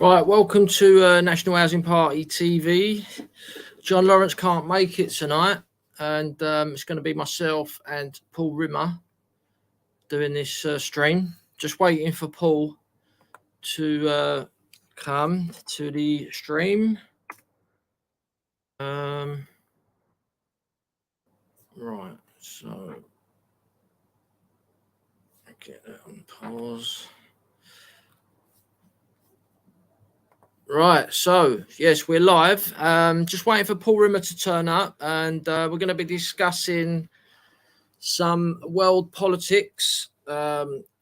Right, welcome to National Housing Party TV. John Lawrence can't make it tonight, and it's going to be myself and Paul Rimmer doing this stream. Just waiting for Paul to come to the stream. Right, so get that on pause. Right, so yes, we're live. Just waiting for Paul Rimmer to turn up, and we're going to be discussing some world politics,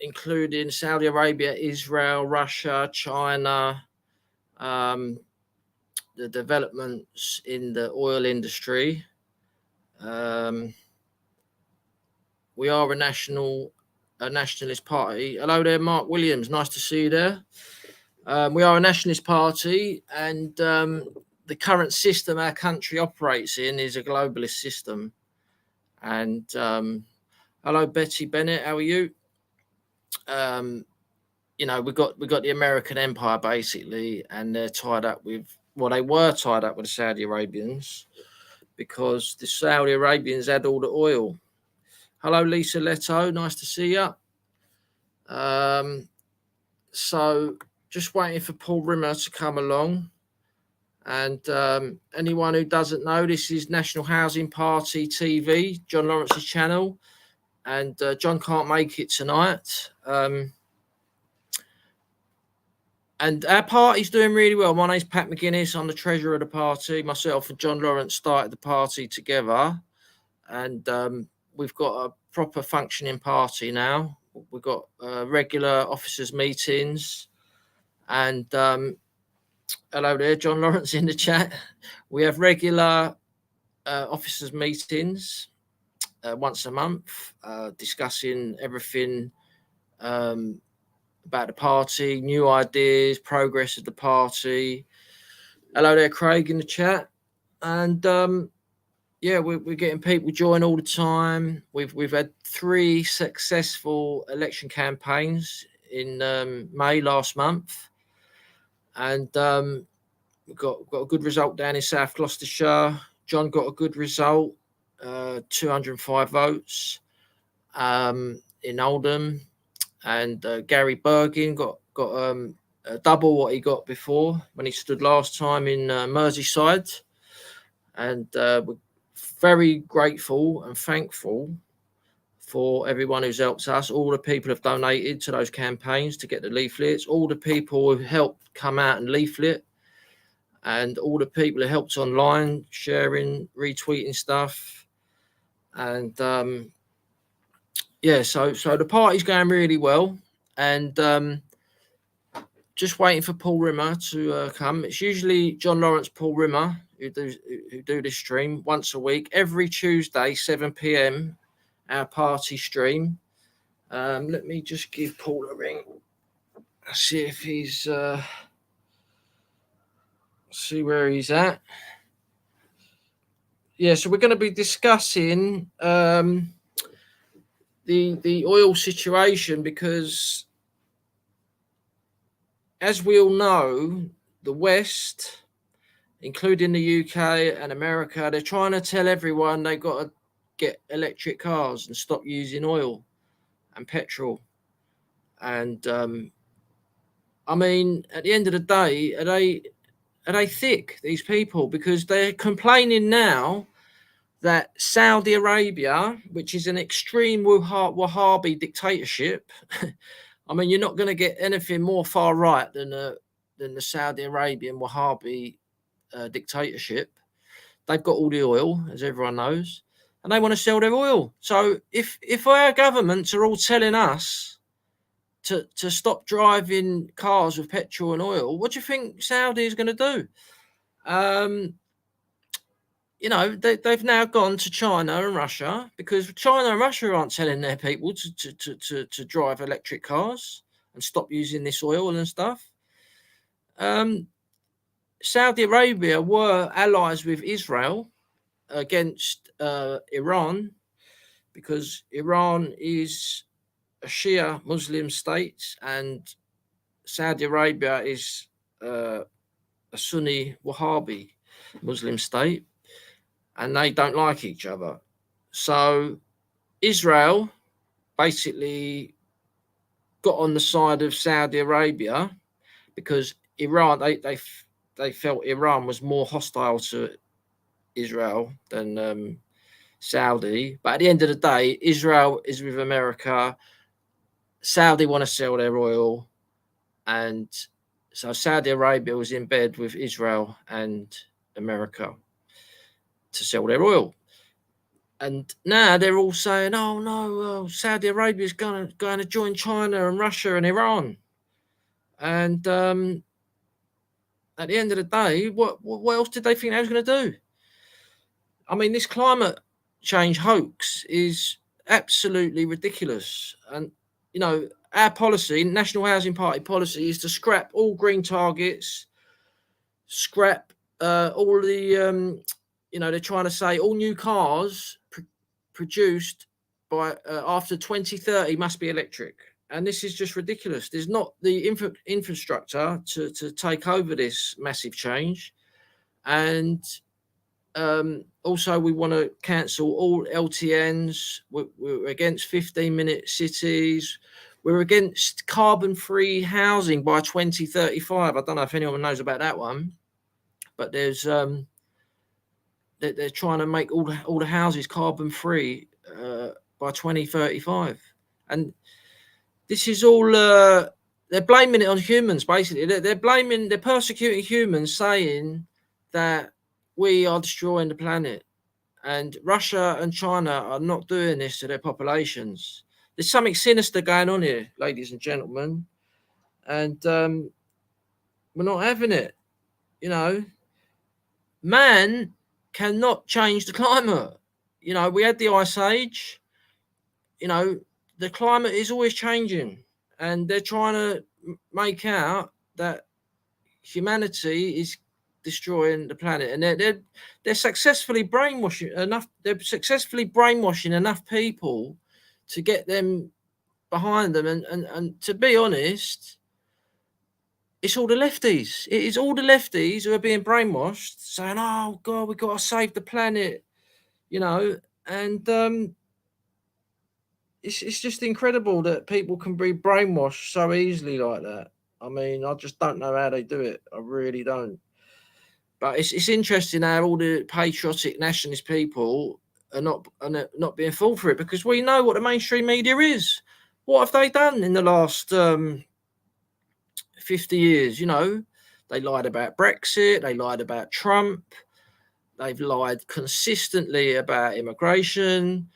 including Saudi Arabia, Israel, Russia, China, the developments in the oil industry. We are a nationalist party. Hello there, Mark Williams. Nice to see you there. We are a nationalist party, and the current system our country operates in is a globalist system. And hello, Betty Bennett. How are you? You know, we got the American empire basically, and they're tied up with. Well, they were tied up with the Saudi Arabians because the Saudi Arabians had all the oil. Hello, Lisa Leto. Nice to see you. So just waiting for Paul Rimmer to come along. And anyone who doesn't know, this is National Housing Party TV, John Lawrence's channel. And John can't make it tonight. And our party's doing really well. My name's Pat McGinnis. I'm the treasurer of the party. Myself and John Lawrence started the party together. And we've got a proper functioning party now. We've got regular officers' meetings. And hello there, John Lawrence in the chat. We have regular officers' meetings once a month, discussing everything about the party, new ideas, progress of the party. Hello there, Craig in the chat. And yeah, we're getting people join all the time. We've had 3 successful election campaigns in May last month, and we got a good result down in South Gloucestershire. John got a good result, 205 votes in Oldham, and Gary Bergin got double what he got before when he stood last time in Merseyside. And we're very grateful and thankful for everyone who's helped us. All the people have donated to those campaigns to get the leaflets, all the people who helped come out and leaflet, and all the people who helped online, sharing, retweeting stuff. And yeah, so the party's going really well, and just waiting for Paul Rimmer to come. It's usually John Lawrence, Paul Rimmer who do this stream once a week, every Tuesday, 7 p.m. Our party stream. Let me just give Paul a ring. See if he's see where he's at. Yeah, so we're going to be discussing the oil situation, because as we all know, the West, including the UK and America, they're trying to tell everyone they've got to get electric cars and stop using oil and petrol. And I mean, at the end of the day, are they thick, these people? Because they're complaining now that Saudi Arabia, which is an extreme Wahhabi dictatorship, I mean, you're not going to get anything more far right than the Saudi Arabian Wahhabi dictatorship. They've got all the oil, as everyone knows, and they want to sell their oil. So if our governments are all telling us to stop driving cars with petrol and oil, what do you think Saudi is going to do? You know, they've now gone to China and Russia, because China and Russia aren't telling their people to drive electric cars and stop using this oil and stuff. Saudi Arabia were allies with Israel against Iran, because Iran is a Shia Muslim state and Saudi Arabia is a Sunni Wahhabi Muslim state, and they don't like each other. So Israel basically got on the side of Saudi Arabia because Iran, they felt Iran was more hostile to Israel than Saudi. But at the end of the day, Israel is with America. Saudi want to sell their oil, and so Saudi Arabia was in bed with Israel and America to sell their oil. And now they're all saying, "Oh no, Saudi Arabia is going to join China and Russia and Iran." And at the end of the day, what else did they think they was going to do? I mean, this climate change hoax is absolutely ridiculous. And you know, our policy, National Housing Party policy, is to scrap all green targets, scrap all the they're trying to say all new cars produced by after 2030 must be electric, and this is just ridiculous. There's not the infrastructure to take over this massive change. And also we want to cancel all LTNs. We're against 15-minute cities. We're against carbon-free housing by 2035. I don't know if anyone knows about that one, but there's they're trying to make all the houses carbon-free by 2035, and this is all they're blaming it on humans. Basically, they're persecuting humans, saying that we are destroying the planet, and Russia and China are not doing this to their populations. There's something sinister going on here, ladies and gentlemen, and we're not having it. You know, man cannot change the climate. You know, we had the ice age. You know, the climate is always changing, and they're trying to make out that humanity is destroying the planet, and they're successfully brainwashing enough. They're successfully brainwashing enough people to get them behind them. And to be honest, it's all the lefties. It is all the lefties who are being brainwashed, saying, "Oh God, we've got to save the planet," you know, and it's just incredible that people can be brainwashed so easily like that. I mean, I just don't know how they do it. I really don't. But it's interesting how all the patriotic nationalist people are not being fooled for it, because we know what the mainstream media is. What have they done in the last 50 years? You know, they lied about Brexit. They lied about Trump. They've lied consistently about immigration.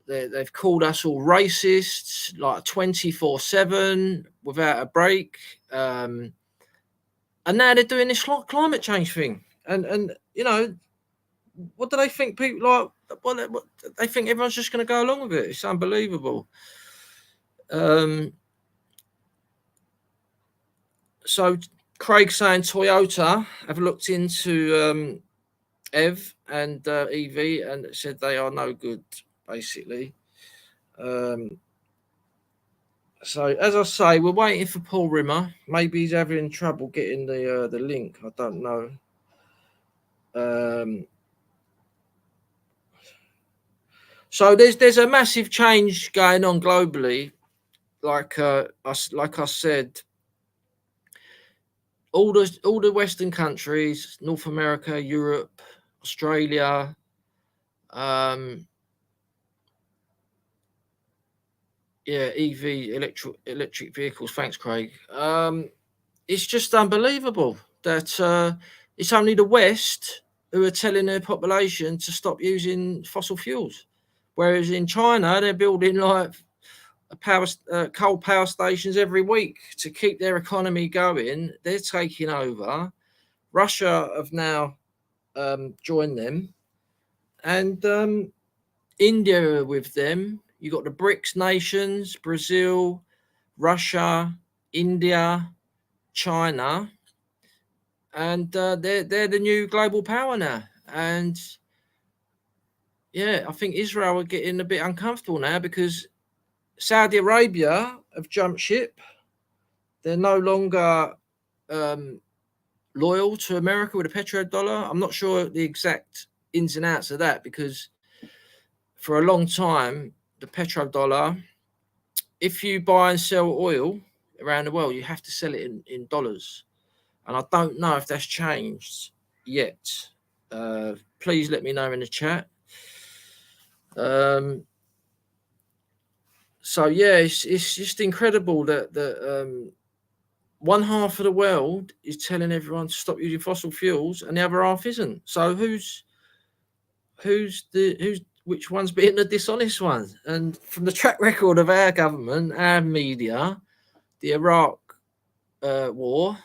They've called us all racists, like 24/7 without a break. And now they're doing this climate change thing. And you know, what do they think people like? What they think everyone's just going to go along with it? It's unbelievable. So Craig saying Toyota have looked into EV and EV and said they are no good, basically. So as I say, we're waiting for Paul Rimmer. Maybe he's having trouble getting the link. I don't know. So there's a massive change going on globally. Like I said, all the Western countries, North America, Europe, Australia, EV, electric vehicles. Thanks, Craig. It's just unbelievable that it's only the West who are telling their population to stop using fossil fuels, whereas in China they're building like coal power stations every week to keep their economy going. They're taking over. Russia have now joined them, and India with them. You got the BRICS nations: Brazil, Russia, India, China, and they're the new global power now. And yeah, I think Israel are getting a bit uncomfortable now because Saudi Arabia have jumped ship. They're no longer loyal to America with a petrodollar. I'm not sure the exact ins and outs of that, because for a long time, the petrodollar, if you buy and sell oil around the world, you have to sell it in dollars. And I don't know if that's changed yet. Please let me know in the chat. So yeah, it's just incredible that one half of the world is telling everyone to stop using fossil fuels, and the other half isn't. So which one's being the dishonest one? And from the track record of our government, our media, the Iraq war,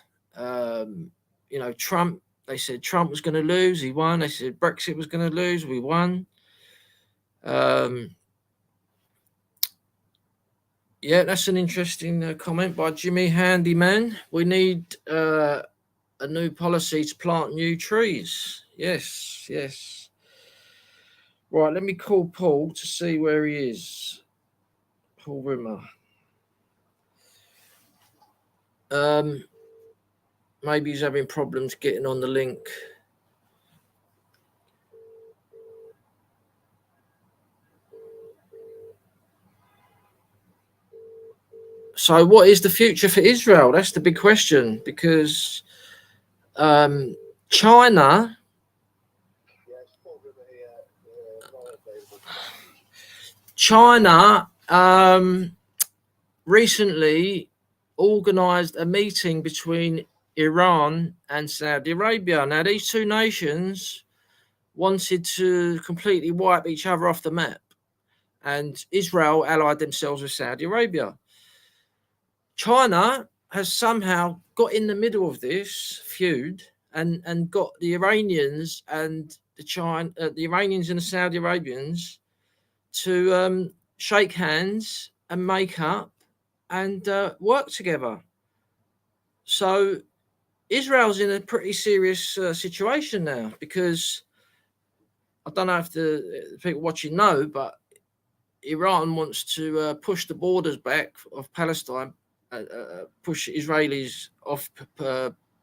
Trump, they said Trump was going to lose, he won. They said Brexit was going to lose, we won. Yeah, that's an interesting comment by Jimmy Handyman. We need a new policy to plant new trees. Yes. Right, let me call Paul to see where he is. Paul Rimmer. Maybe he's having problems getting on the link. So what is the future for Israel? That's the big question, because China recently organized a meeting between Iran and Saudi Arabia. Now, these two nations wanted to completely wipe each other off the map, and Israel allied themselves with Saudi Arabia. China has somehow got in the middle of this feud and got the Iranians and the Iranians and the Saudi Arabians to shake hands and make up and work together. So Israel's in a pretty serious situation now, because I don't know if the people watching know, but Iran wants to push the borders back of Palestine, push Israelis off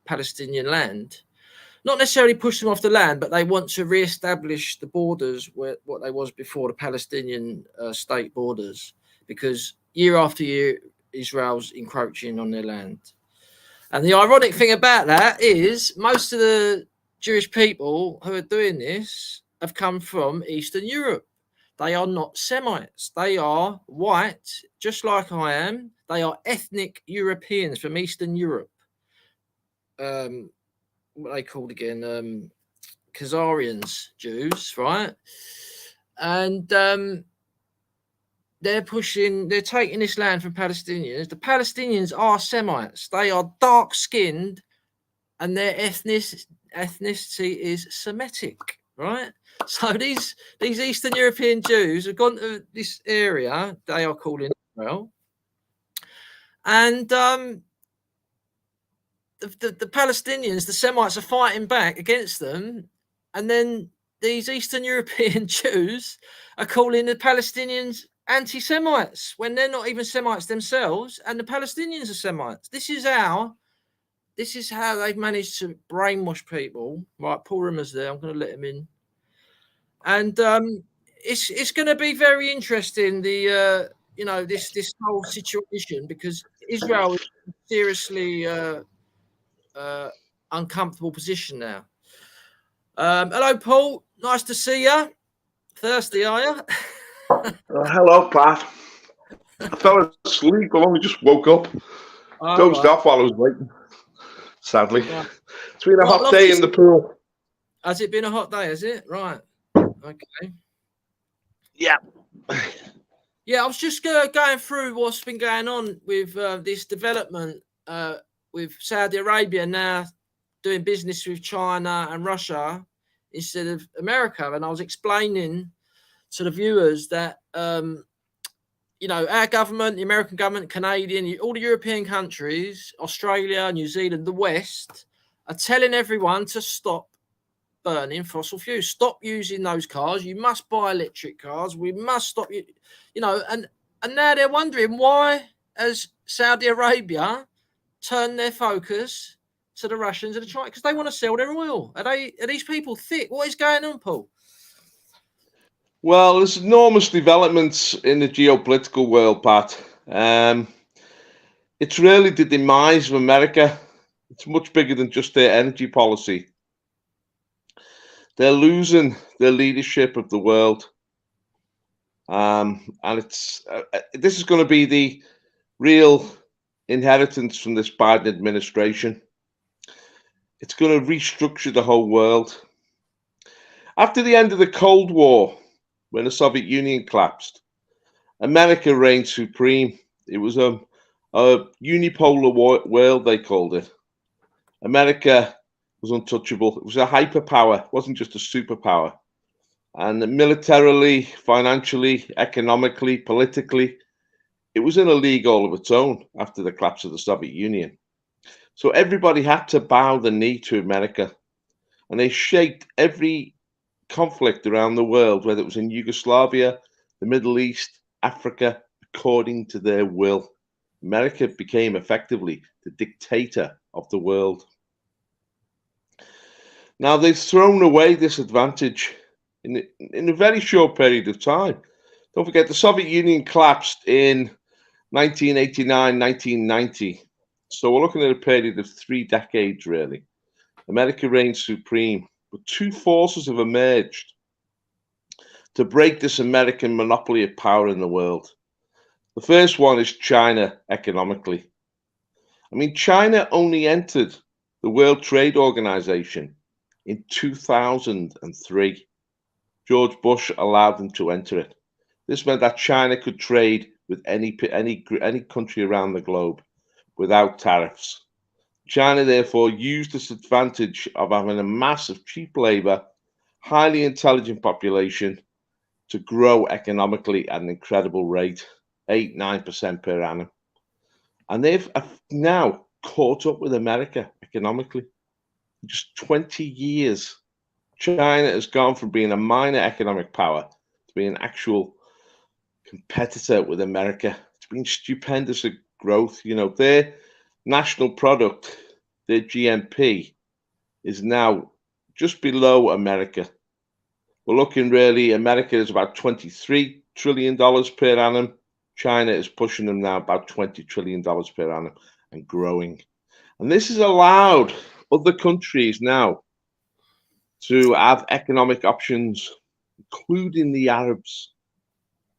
Palestinian land. Not necessarily push them off the land, but they want to re-establish the borders what they was before, the Palestinian state borders, because year after year, Israel's encroaching on their land. And the ironic thing about that is most of the Jewish people who are doing this have come from Eastern Europe. They are not Semites. They are white, just like I am. They are ethnic Europeans from Eastern Europe. What are they called again? Khazarians, Jews, right? And they're taking this land from Palestinians. The Palestinians are Semites. They are dark-skinned, and their ethnicity is Semitic, right? So these Eastern European Jews have gone to this area they are calling Israel, and the Palestinians, the Semites, are fighting back against them, and then these Eastern European Jews are calling the Palestinians anti-Semites when they're not even Semites themselves, and the Palestinians are Semites. This is how they've managed to brainwash people. Right, Paul Rimmer's there. I'm going to let him in, and it's going to be very interesting. This whole situation, because Israel is seriously uncomfortable position now. Hello, Paul. Nice to see you. Thirsty, are you? Hello, Pat. I fell asleep. I only just woke up. Dozed off while I was waiting. Sadly, it's been a hot day in the pool. Has it been a hot day? Has it? Right. Okay. Yeah. Yeah, I was just going through what's been going on with this development with Saudi Arabia now doing business with China and Russia instead of America, and I was explaining to the viewers that our government, the American government, Canadian, all the European countries, Australia, New Zealand, the West, are telling everyone to stop burning fossil fuels. Stop using those cars. You must buy electric cars. We must stop and now they're wondering why has Saudi Arabia turned their focus to the Russians and the Chinese because they want to sell their oil. Are these people thick? What is going on, Paul? Well, there's enormous developments in the geopolitical world, Pat. It's really the demise of America. It's much bigger than just their energy policy. They're losing their leadership of the world. And it's this is going to be the real inheritance from this Biden administration. It's going to restructure the whole world. After the end of the Cold War, when the Soviet Union collapsed, America reigned supreme. It was a unipolar world, they called it. America was untouchable. It was a hyperpower. It wasn't just a superpower. And militarily, financially, economically, politically, it was in a league all of its own after the collapse of the Soviet Union. So everybody had to bow the knee to America. And they shaped every conflict around the world, whether it was in Yugoslavia, the Middle East, Africa, according to their will. America became effectively the dictator of the world. Now, they've thrown away this advantage in a very short period of time. Don't forget, the Soviet Union collapsed in 1989, 1990. So we're looking at a period of 3 decades, really. America reigned supreme, but 2 forces have emerged to break this American monopoly of power in the world. The first one is China economically. I mean, China only entered the World Trade Organization in 2003. George Bush allowed them to enter it. This meant that China could trade with any country around the globe without tariffs. China therefore used this advantage of having a massive cheap labor, highly intelligent population to grow economically at an incredible rate, 8-9% per annum. And they've now caught up with America economically. In just 20 years, China has gone from being a minor economic power to being an actual competitor with America. It's been stupendous growth. You know, their national product, their GNP, is now just below America. We're looking really, America is about $23 trillion per annum. China is pushing them now about $20 trillion per annum and growing. And this has allowed other countries now to have economic options, including the Arabs.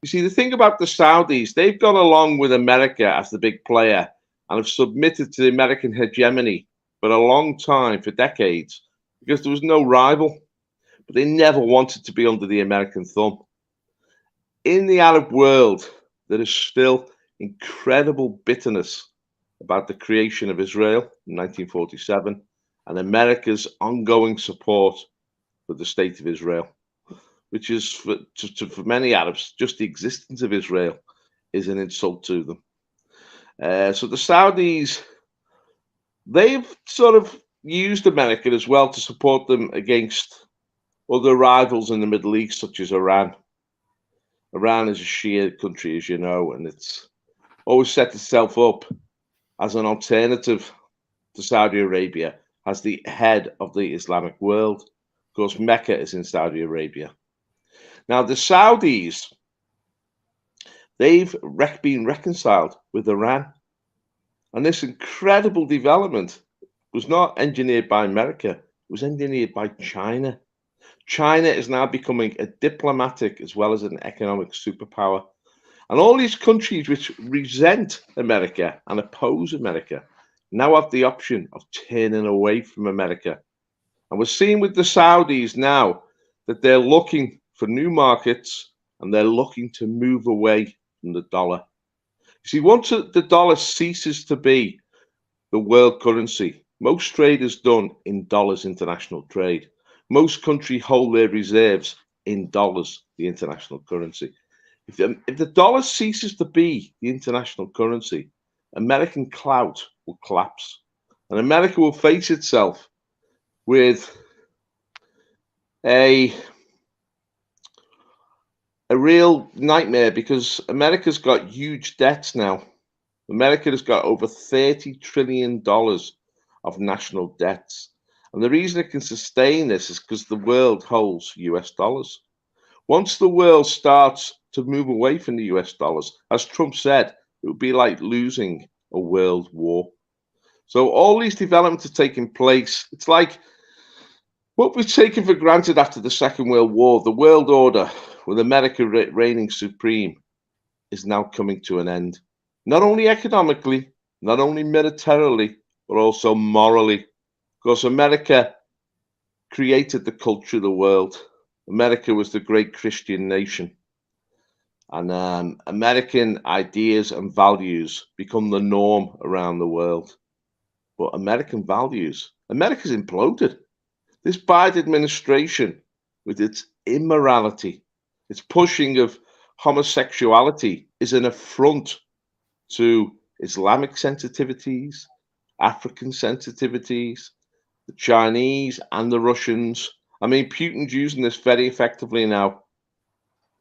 You see, the thing about the Saudis, they've gone along with America as the big player and have submitted to the American hegemony for a long time, for decades, because there was no rival. But they never wanted to be under the American thumb. In the Arab world, there is still incredible bitterness about the creation of Israel in 1947 and America's ongoing support for the state of Israel, which is for many Arabs, just the existence of Israel is an insult to them. So the Saudis, they've sort of used America as well to support them against other rivals in the Middle East, such as Iran. Iran is a Shia country, as you know, and it's always set itself up as an alternative to Saudi Arabia, as the head of the Islamic world. Of course, Mecca is in Saudi Arabia. Now, the Saudis, they've been reconciled with Iran. And this incredible development was not engineered by America, it was engineered by China. China is now becoming a diplomatic as well as an economic superpower. And all these countries which resent America and oppose America now have the option of turning away from America. And we're seeing with the Saudis now that they're looking for new markets and they're looking to move away from the dollar. You see, once the dollar ceases to be the world currency, most trade is done in dollars international trade. Most countries hold their reserves in dollars, the international currency. If the dollar ceases to be the international currency, American clout will collapse. And America will face itself with a real nightmare, because America's got huge debts now. America has got over $30 trillion of national debts. And the reason it can sustain this is because the world holds US dollars. Once the world starts to move away from the US dollars, as Trump said, it would be like losing a world war. So all these developments are taking place. It's like what we've taken for granted after the Second World War, the world order, with America reigning supreme, is now coming to an end. Not only economically, not only militarily, but also morally. Because America created the culture of the world. America was the great Christian nation. And American ideas and values become the norm around the world. But American values, America's imploded. This Biden administration, with its immorality, its pushing of homosexuality, is an affront to Islamic sensitivities, African sensitivities, the Chinese and the Russians. I mean, Putin's using this very effectively now.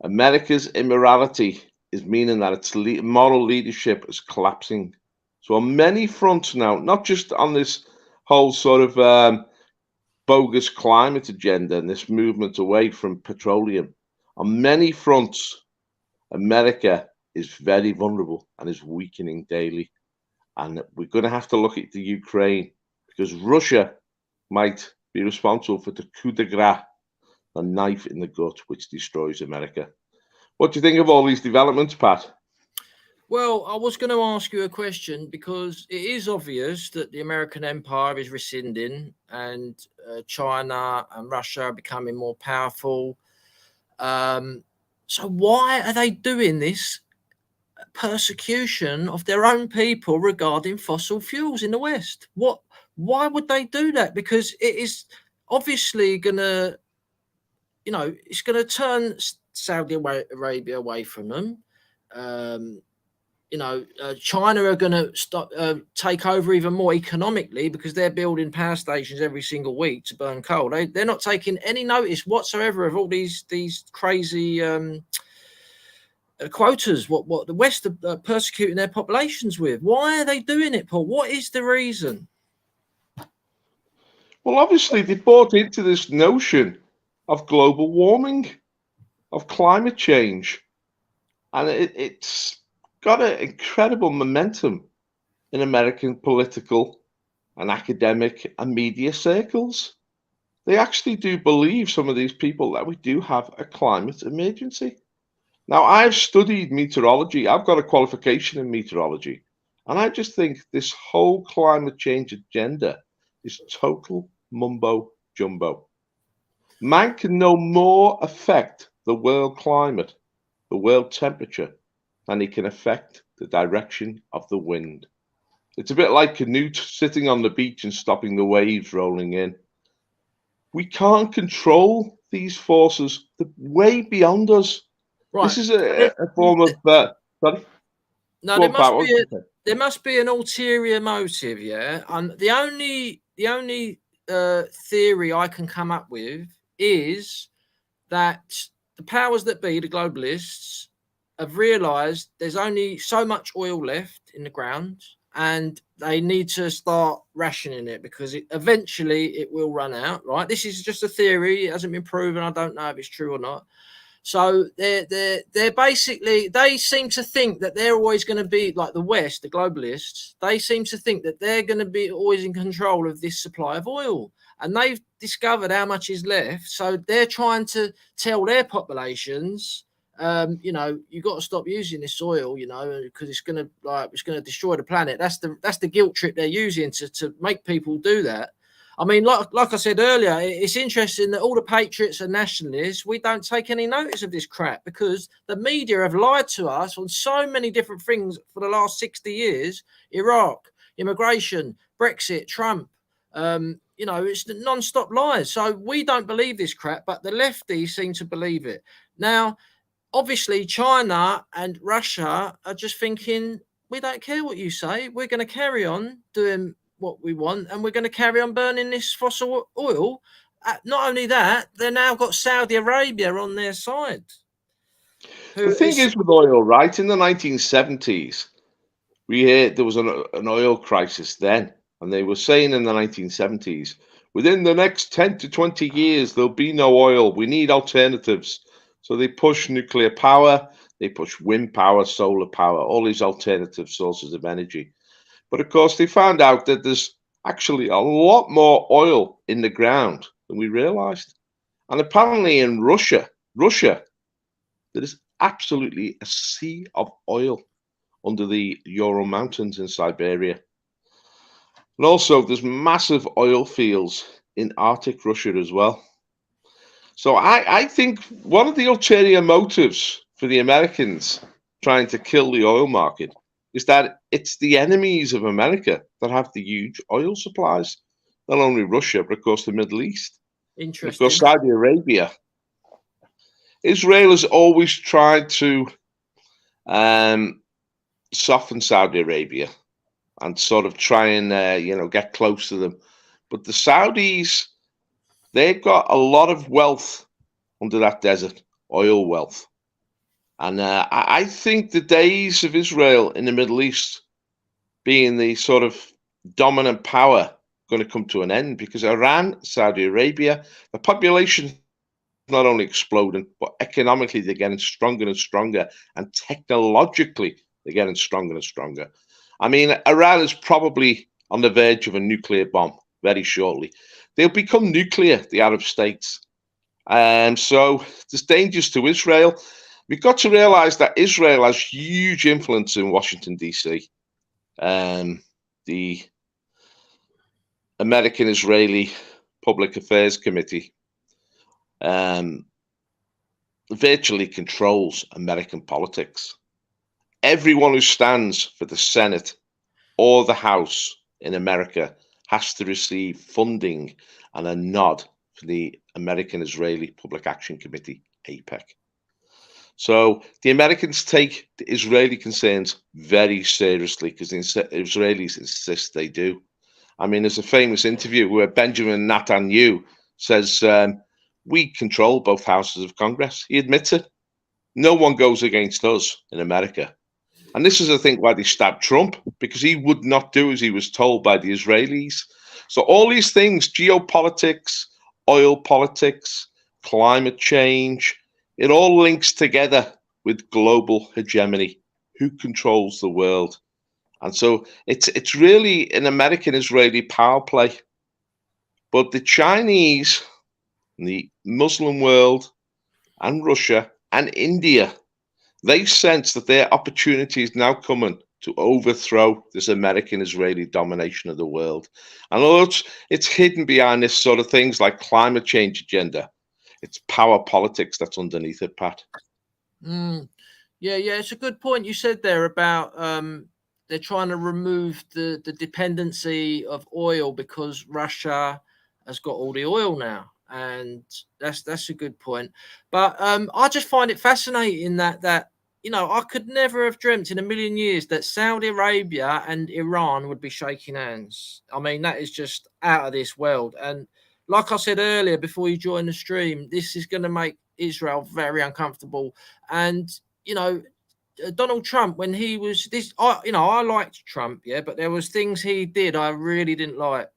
America's immorality is meaning that its moral leadership is collapsing. So on many fronts now, not just on this whole sort of bogus climate agenda and this movement away from petroleum, on many fronts, America is very vulnerable and is weakening daily. And we're going to have to look at the Ukraine, because Russia might be responsible for the coup de grace, a knife in the gut which destroys America. What do you think of all these developments, Pat? Well, I was going to ask you a question, because it is obvious that the American empire is rescinding, and China and Russia are becoming more powerful. So why are they doing this persecution of their own people regarding fossil fuels in the West? Why would they do that? Because it is obviously going to, it's going to turn Saudi Arabia away from them. China are going to take over even more economically, because they're building power stations every single week to burn coal. They're not taking any notice whatsoever of all these crazy quotas, what the West are persecuting their populations with. Why are they doing it, Paul? What is the reason? Well, obviously, they bought into this notion of global warming, of climate change, and it's got an incredible momentum in American political and academic and media circles. They actually do believe, some of these people, that we do have a climate emergency. Now, I've studied meteorology. I've got a qualification in meteorology. And I just think this whole climate change agenda is total mumbo jumbo. Man can no more affect the world climate, the world temperature, than he can affect the direction of the wind. It's a bit like Canute sitting on the beach and stopping the waves rolling in. We can't control these forces. They're way beyond us. Right. This is a form of sorry? No, there must be an ulterior motive, yeah. And the only theory I can come up with is that the powers that be, the globalists, have realised there's only so much oil left in the ground, and they need to start rationing it, because eventually it will run out. Right? This is just a theory; it hasn't been proven. I don't know if it's true or not. So they're basically, they seem to think that they're always going to be like the West, the globalists. They seem to think that they're going to be always in control of this supply of oil, and they've discovered how much is left. So they're trying to tell their populations, you've got to stop using this oil, because it's going to destroy the planet. That's the guilt trip they're using to make people do that. I mean, like I said earlier, it's interesting that all the Patriots and Nationalists, we don't take any notice of this crap, because the media have lied to us on so many different things for the last 60 years. Iraq, immigration, Brexit, Trump, it's the non-stop lies. So we don't believe this crap, but the lefties seem to believe it. Now, obviously, China and Russia are just thinking, we don't care what you say. We're going to carry on doing what we want, and we're going to carry on burning this fossil oil. Not only that, they've now got Saudi Arabia on their side. The thing is with oil, right? In the 1970s, we heard there was an oil crisis then. And they were saying in the 1970s, within the next 10 to 20 years, there'll be no oil. We need alternatives. So they push nuclear power, they push wind power, solar power, all these alternative sources of energy. But of course, they found out that there's actually a lot more oil in the ground than we realized. And apparently in Russia, there is absolutely a sea of oil under the Ural Mountains in Siberia. And also, there's massive oil fields in Arctic Russia as well. So I think one of the ulterior motives for the Americans trying to kill the oil market is that it's the enemies of America that have the huge oil supplies. Not only Russia, but of course the Middle East. Interesting. And of course, Saudi Arabia. Israel has always tried to soften Saudi Arabia and sort of try and get close to them. But the Saudis, they've got a lot of wealth under that desert, oil wealth. And I think the days of Israel in the Middle East being the sort of dominant power going to come to an end, because Iran, Saudi Arabia, the population not only exploding, but economically they're getting stronger and stronger, and technologically they're getting stronger and stronger. I mean, Iran is probably on the verge of a nuclear bomb very shortly. They'll become nuclear, the Arab states. So there's dangers to Israel. We've got to realize that Israel has huge influence in Washington, D.C. The American-Israeli Public Affairs Committee virtually controls American politics. Everyone who stands for the Senate or the House in America has to receive funding and a nod for the American-Israeli Public Action Committee, AIPAC. So the Americans take the Israeli concerns very seriously because the Israelis insist they do. I mean, there's a famous interview where Benjamin Netanyahu says, we control both houses of Congress. He admits it. No one goes against us in America. And this is, I think, why they stabbed Trump, because he would not do as he was told by the Israelis. So all these things, geopolitics, oil politics, climate change, it all links together with global hegemony. Who controls the world? And so it's really an American-Israeli power play. But the Chinese, the Muslim world, and Russia, and India, they sense that their opportunity is now coming to overthrow this American-Israeli domination of the world. And although it's hidden behind this sort of things like climate change agenda, it's power politics that's underneath it, Pat. Yeah, it's a good point you said there about they're trying to remove the dependency of oil because Russia has got all the oil now, and that's a good point. But I just find it fascinating that I could never have dreamt in a million years that Saudi Arabia and Iran would be shaking hands. I mean, that is just out of this world. And like I said earlier, before you joined the stream, this is going to make Israel very uncomfortable. And, Donald Trump, when he was this, I liked Trump, yeah, but there was things he did I really didn't like.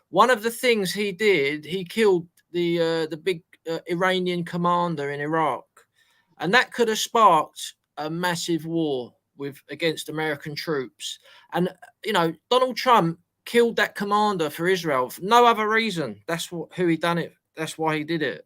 One of the things he did, he killed the big Iranian commander in Iraq. And that could have sparked a massive war against American troops. And, Donald Trump killed that commander for Israel for no other reason. That's who he done it. That's why he did it.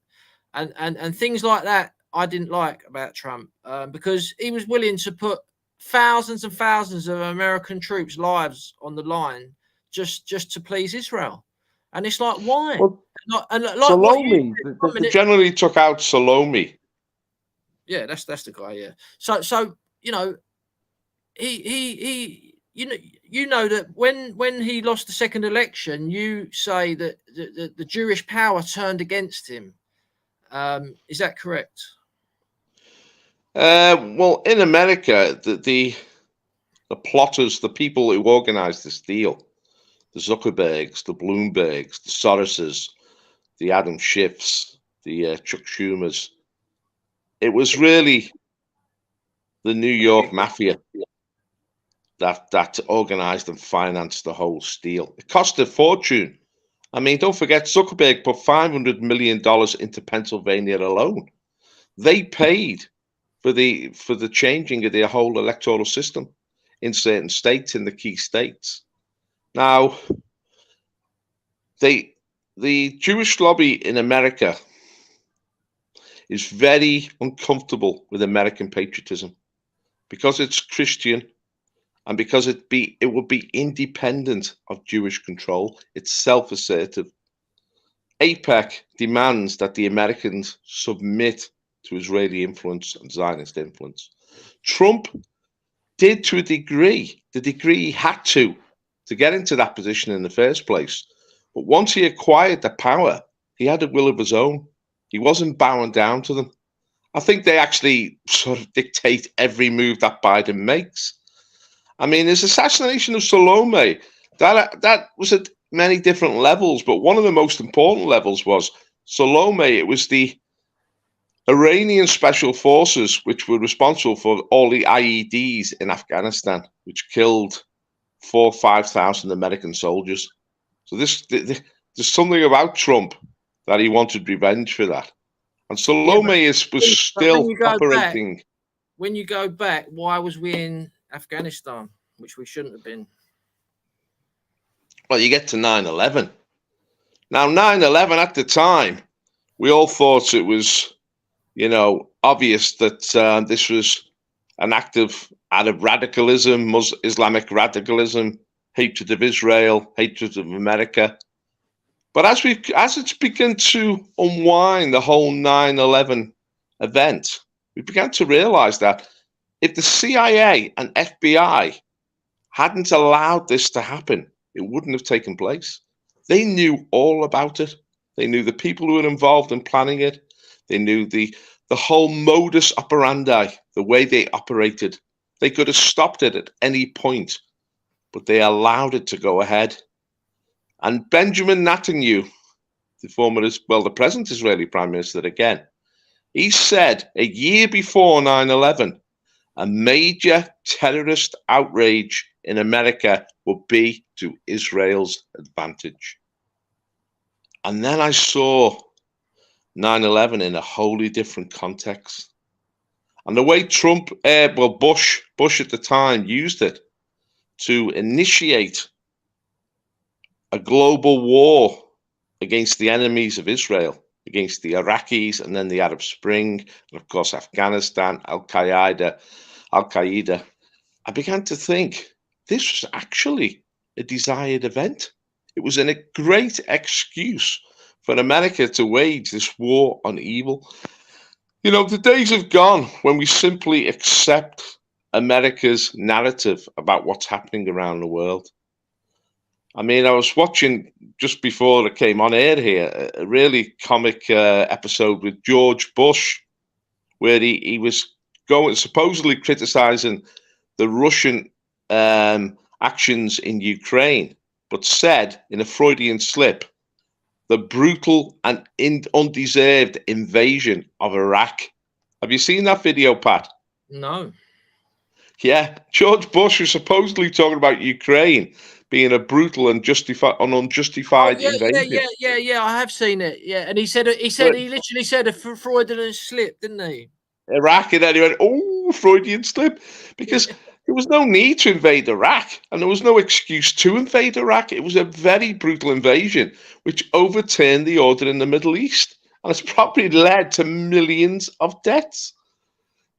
And things like that I didn't like about Trump because he was willing to put thousands and thousands of American troops' lives on the line just to please Israel. And it's like, why? Well, Salome, they generally took out Salome. Yeah, that's the guy. Yeah. So he you know that when he lost the second election, you say that the Jewish power turned against him. Is that correct? Well, in America, the plotters, the people who organized this deal, the Zuckerbergs, the Bloombergs, the Soroses, the Adam Schiffs, the Chuck Schumers, it was really the New York mafia. that organized and financed the whole steal. It cost a fortune. I mean, don't forget, Zuckerberg put $500 million into Pennsylvania alone. They paid for the changing of their whole electoral system in certain states, in the key states. Now, the Jewish lobby in America is very uncomfortable with American patriotism because it's Christian and because it would be independent of Jewish control. It's self-assertive. AIPAC demands that the Americans submit to Israeli influence and Zionist influence. Trump did to a degree, the degree he had to get into that position in the first place. But once he acquired the power, he had a will of his own. He wasn't bowing down to them. I think they actually sort of dictate every move that Biden makes. I mean, his assassination of Salome, that was at many different levels, but one of the most important levels was Salome. It was the Iranian special forces which were responsible for all the IEDs in Afghanistan, which killed 4,000 or 5,000 American soldiers. So there's something about Trump that he wanted revenge for that. And Salome was still operating. When you go back, why was we in Afghanistan, which we shouldn't have been? Well, you get to 9/11. Now, 9/11 at the time, we all thought it was, obvious that this was an act of Arab radicalism, Islamic radicalism, hatred of Israel, hatred of America. But as it's begun to unwind the whole 9/11 event, we began to realize that if the CIA and FBI hadn't allowed this to happen, it wouldn't have taken place. They knew all about it. They knew the people who were involved in planning it. They knew the whole modus operandi, the way they operated. They could have stopped it at any point, but they allowed it to go ahead. And Benjamin Netanyahu, the present Israeli Prime Minister again, he said a year before 9/11, a major terrorist outrage in America would be to Israel's advantage. And then I saw 9/11 in a wholly different context. And the way Bush at the time used it to initiate a global war against the enemies of Israel, against the Iraqis and then the Arab Spring, and of course Afghanistan, Al-Qaeda. I began to think this was actually a desired event. It was a great excuse for America to wage this war on evil. The days have gone when we simply accept America's narrative about what's happening around the world. I mean, I was watching just before it came on air here, a really comic episode with George Bush, where he was supposedly criticizing the Russian actions in Ukraine, but said in a Freudian slip, the brutal and undeserved invasion of Iraq. Have you seen that video, Pat? No. Yeah, George Bush was supposedly talking about Ukraine being a brutal and unjustified invasion. Yeah. I have seen it. Yeah, and he literally said a Freudian slip, didn't he? Iraq, and then he went, "Oh, Freudian slip," because there was no need to invade Iraq, and there was no excuse to invade Iraq. It was a very brutal invasion, which overturned the order in the Middle East, and it's probably led to millions of deaths.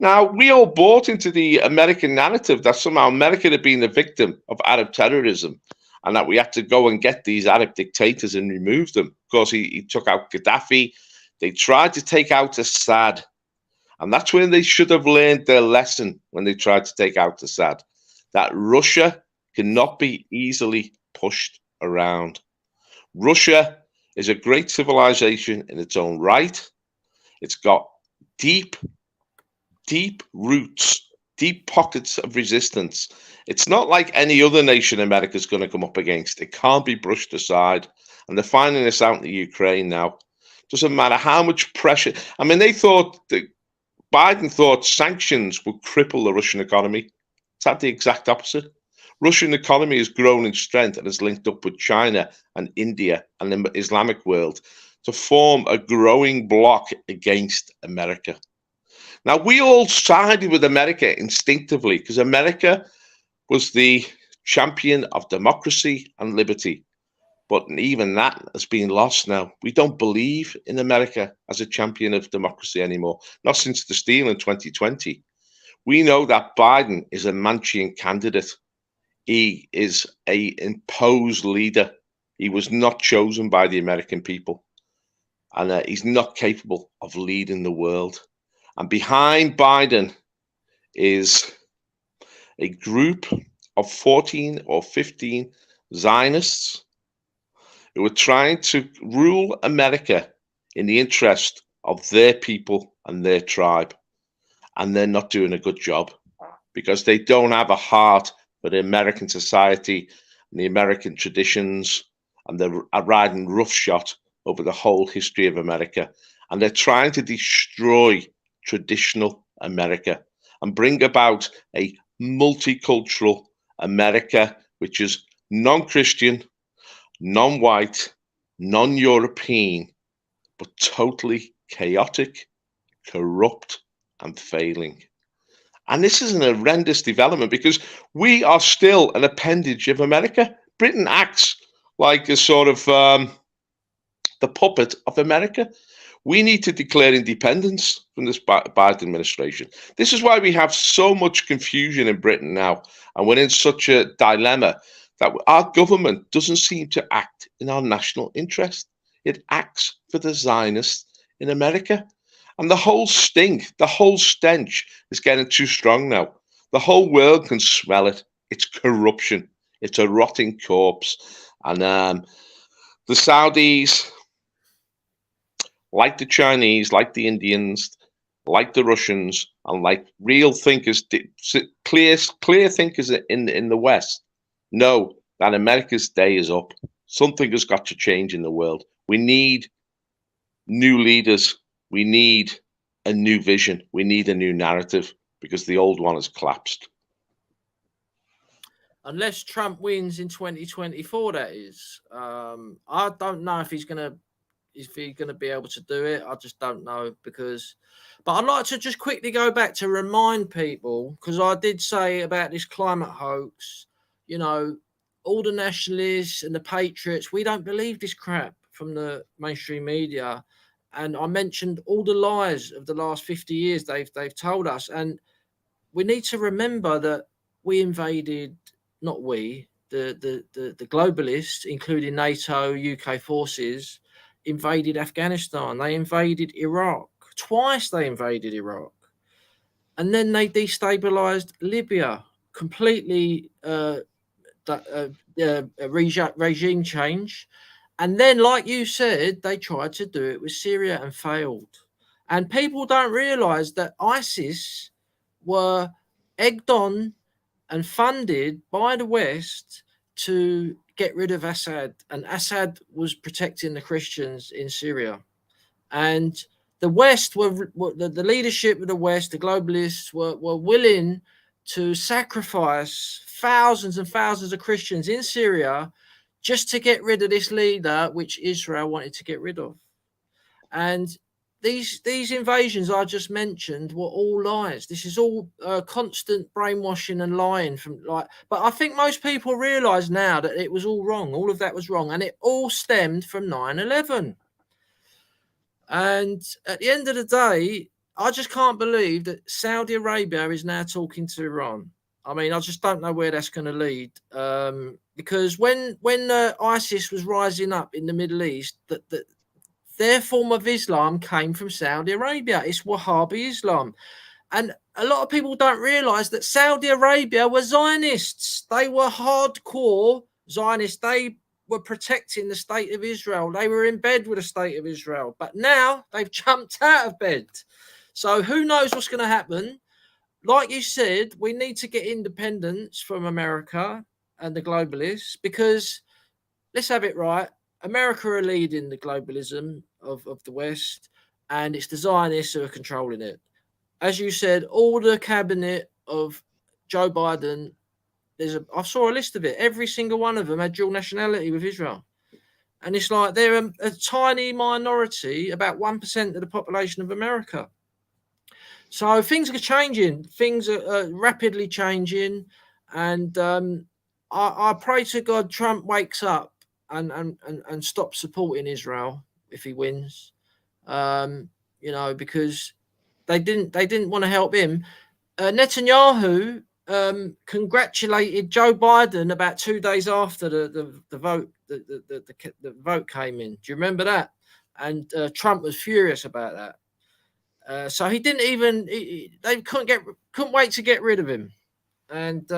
Now, we all bought into the American narrative that somehow America had been the victim of Arab terrorism and that we had to go and get these Arab dictators and remove them. Of course, he took out Gaddafi. They tried to take out Assad. And that's when they should have learned their lesson when they tried to take out Assad, that Russia cannot be easily pushed around. Russia is a great civilization in its own right. It's got deep roots, deep pockets of resistance. It's not like any other nation America's going to come up against. It can't be brushed aside. And they're finding this out in the Ukraine now. Doesn't matter how much pressure. I mean, Biden thought sanctions would cripple the Russian economy. It's had the exact opposite. Russian economy has grown in strength and has linked up with China and India and the Islamic world to form a growing bloc against America. Now, we all sided with America instinctively because America was the champion of democracy and liberty. But even that has been lost now. We don't believe in America as a champion of democracy anymore, not since the steal in 2020. We know that Biden is a Manchian candidate. He is an imposed leader. He was not chosen by the American people. And he's not capable of leading the world. And behind Biden is a group of 14 or 15 Zionists who are trying to rule America in the interest of their people and their tribe. And they're not doing a good job because they don't have a heart for the American society and the American traditions, and they're riding roughshod over the whole history of America. And they're trying to destroy traditional America and bring about a multicultural America, which is non-Christian, non-white, non-European, but totally chaotic, corrupt, and failing. And this is an horrendous development because we are still an appendage of America. Britain acts like a sort of the puppet of America. We need to declare independence from this Biden administration. This is why we have so much confusion in Britain now, and we're in such a dilemma that our government doesn't seem to act in our national interest. It acts for the Zionists in America. And the whole stink, the whole stench is getting too strong now. The whole world can smell it. It's corruption. It's a rotting corpse. And the Saudis, like the Chinese, like the Indians, like the Russians, and like real thinkers, clear thinkers in the West, know that America's day is up. Something has got to change in the world. We need new leaders. We need a new vision. We need a new narrative because the old one has collapsed. Unless Trump wins in 2024, that is. I don't know if he's gonna be able to do it. I just don't know because. But I'd like to just quickly go back to remind people, because I did say about this climate hoax. You know, all the nationalists and the patriots, we don't believe this crap from the mainstream media. And I mentioned all the lies of the last 50 years they've told us. And we need to remember that we invaded, not we, the globalists, including NATO, UK forces, invaded Afghanistan. They invaded Iraq. Twice they invaded Iraq. And then they destabilized Libya, completely regime change. And then, like you said, they tried to do it with Syria and failed. And people don't realize that ISIS were egged on and funded by the West to get rid of Assad. And Assad was protecting the Christians in Syria. And the West the leadership of the West, the globalists, were willing to sacrifice thousands and thousands of Christians in Syria just to get rid of this leader, which Israel wanted to get rid of. And these invasions I just mentioned were all lies. This is all constant brainwashing and lying but I think most people realize now that it was all wrong. All of that was wrong, and it all stemmed from 9/11. And at the end of the day, I just can't believe that Saudi Arabia is now talking to Iran. I mean, I just don't know where that's going to lead. Because when ISIS was rising up in the Middle East, their form of Islam came from Saudi Arabia. It's Wahhabi Islam. And a lot of people don't realize that Saudi Arabia were Zionists. They were hardcore Zionists. They were protecting the state of Israel. They were in bed with the state of Israel. But now they've jumped out of bed. So who knows what's going to happen? Like you said, we need to get independence from America and the globalists, because let's have it right. America are leading the globalism of the West, and it's the Zionists who are controlling it. As you said, all the cabinet of Joe Biden I saw a list of it. Every single one of them had dual nationality with Israel. And it's like they're a tiny minority, about 1% of the population of America. So things are changing. Things are rapidly changing. And I pray to God Trump wakes up and stops supporting Israel if he wins. Because they didn't want to help him. Netanyahu congratulated Joe Biden about 2 days after the vote the vote came in. Do you remember that? And Trump was furious about that. So he didn't even. They couldn't wait to get rid of him. And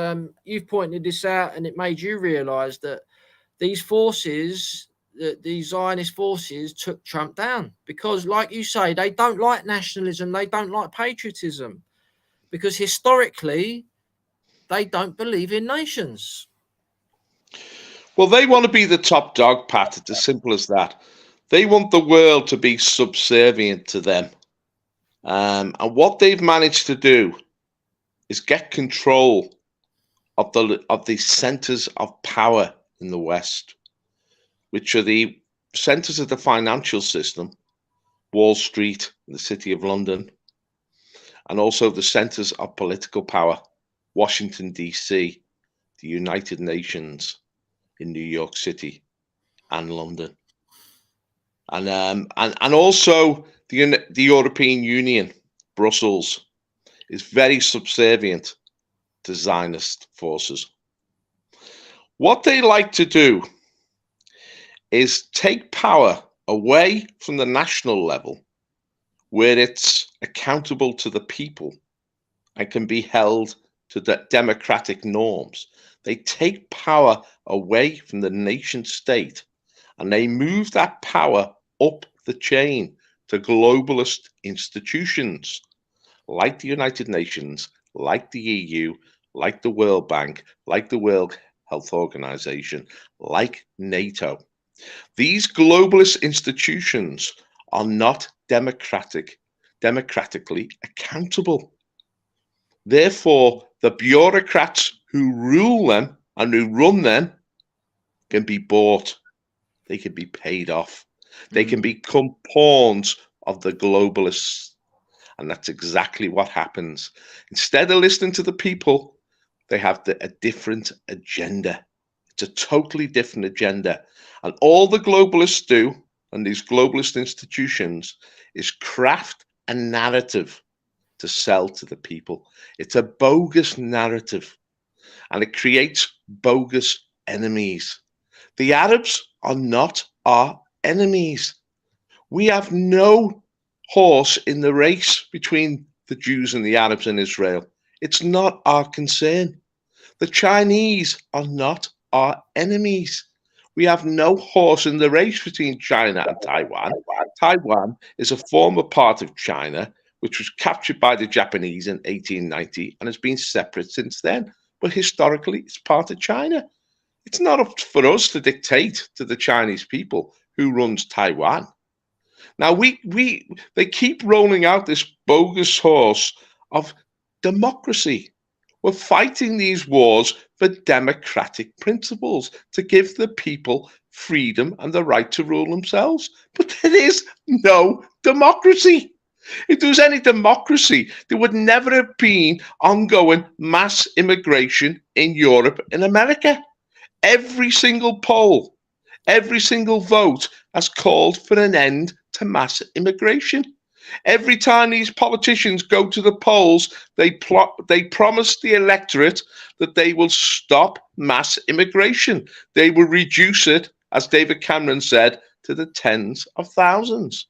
you've pointed this out, and it made you realise that these forces, these Zionist forces, took Trump down because, like you say, they don't like nationalism. They don't like patriotism. Because historically, they don't believe in nations. Well, they want to be the top dog, Pat. It's as simple as that. They want the world to be subservient to them. And what they've managed to do is get control of the centers of power in the West, which are the centers of the financial system, Wall Street, the City of London, and also the centers of political power, Washington, D.C., the United Nations in New York City and London. And also the European Union, Brussels, is very subservient to Zionist forces. What they like to do is take power away from the national level, where it's accountable to the people and can be held to the democratic norms. They take power away from the nation state and they move that power up the chain to globalist institutions like the United Nations, like the EU, like the World Bank, like the World Health Organization, like NATO. These globalist institutions are not democratically accountable. Therefore, the bureaucrats who rule them and who run them can be bought. They can be paid off. They can become pawns of the globalists. And that's exactly what happens. Instead of listening to the people, they have a different agenda. It's a totally different agenda. And all the globalists do, and these globalist institutions, is craft a narrative to sell to the people. It's a bogus narrative, and it creates bogus enemies. The Arabs are not our enemies. We have no horse in the race between the Jews and the Arabs in Israel. It's not our concern. The Chinese are not our enemies. We have no horse in the race between China and Taiwan. Taiwan is a former part of China, which was captured by the Japanese in 1890 and has been separate since then. But historically, it's part of China. It's not up for us to dictate to the Chinese people who runs Taiwan. Now, they keep rolling out this bogus horse of democracy. We're fighting these wars for democratic principles, to give the people freedom and the right to rule themselves. But there is no democracy. If there was any democracy, there would never have been ongoing mass immigration in Europe and America. Every single poll, every single vote has called for an end to mass immigration. Every time these politicians go to the polls, they promise the electorate that they will stop mass immigration. They will reduce it, as David Cameron said, to the tens of thousands.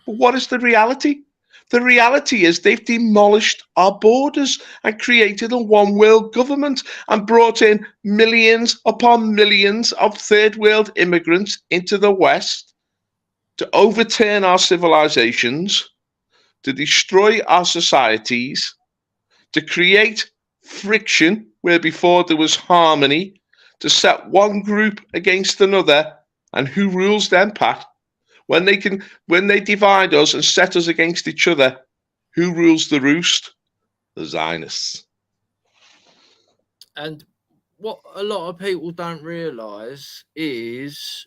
But what is the reality? The reality is they've demolished our borders and created a one world government and brought in millions upon millions of third world immigrants into the West to overturn our civilizations, to destroy our societies, to create friction where before there was harmony, to set one group against another. And who rules them, Pat? When they divide us and set us against each other, who rules the roost? The Zionists. And what a lot of people don't realise is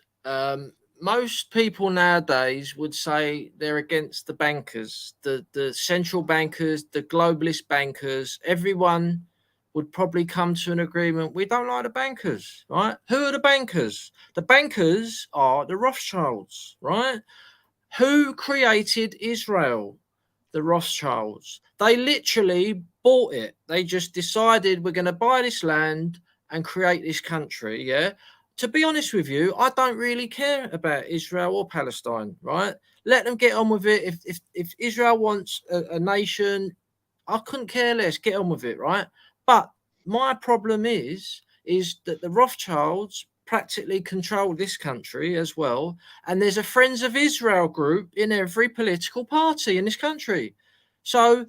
most people nowadays would say they're against the bankers, the central bankers, the globalist bankers. Everyone would probably come to an agreement. We don't like the bankers, right? Who are the bankers? The bankers are the Rothschilds, right? Who created Israel? The Rothschilds. They literally bought it. They just decided we're going to buy this land and create this country. Yeah. To be honest with you, I don't really care about Israel or Palestine, right? Let them get on with it. If Israel wants a nation, I couldn't care less. Get on with it, right? But my problem is that the Rothschilds practically control this country as well, and there's a Friends of Israel group in every political party in this country. So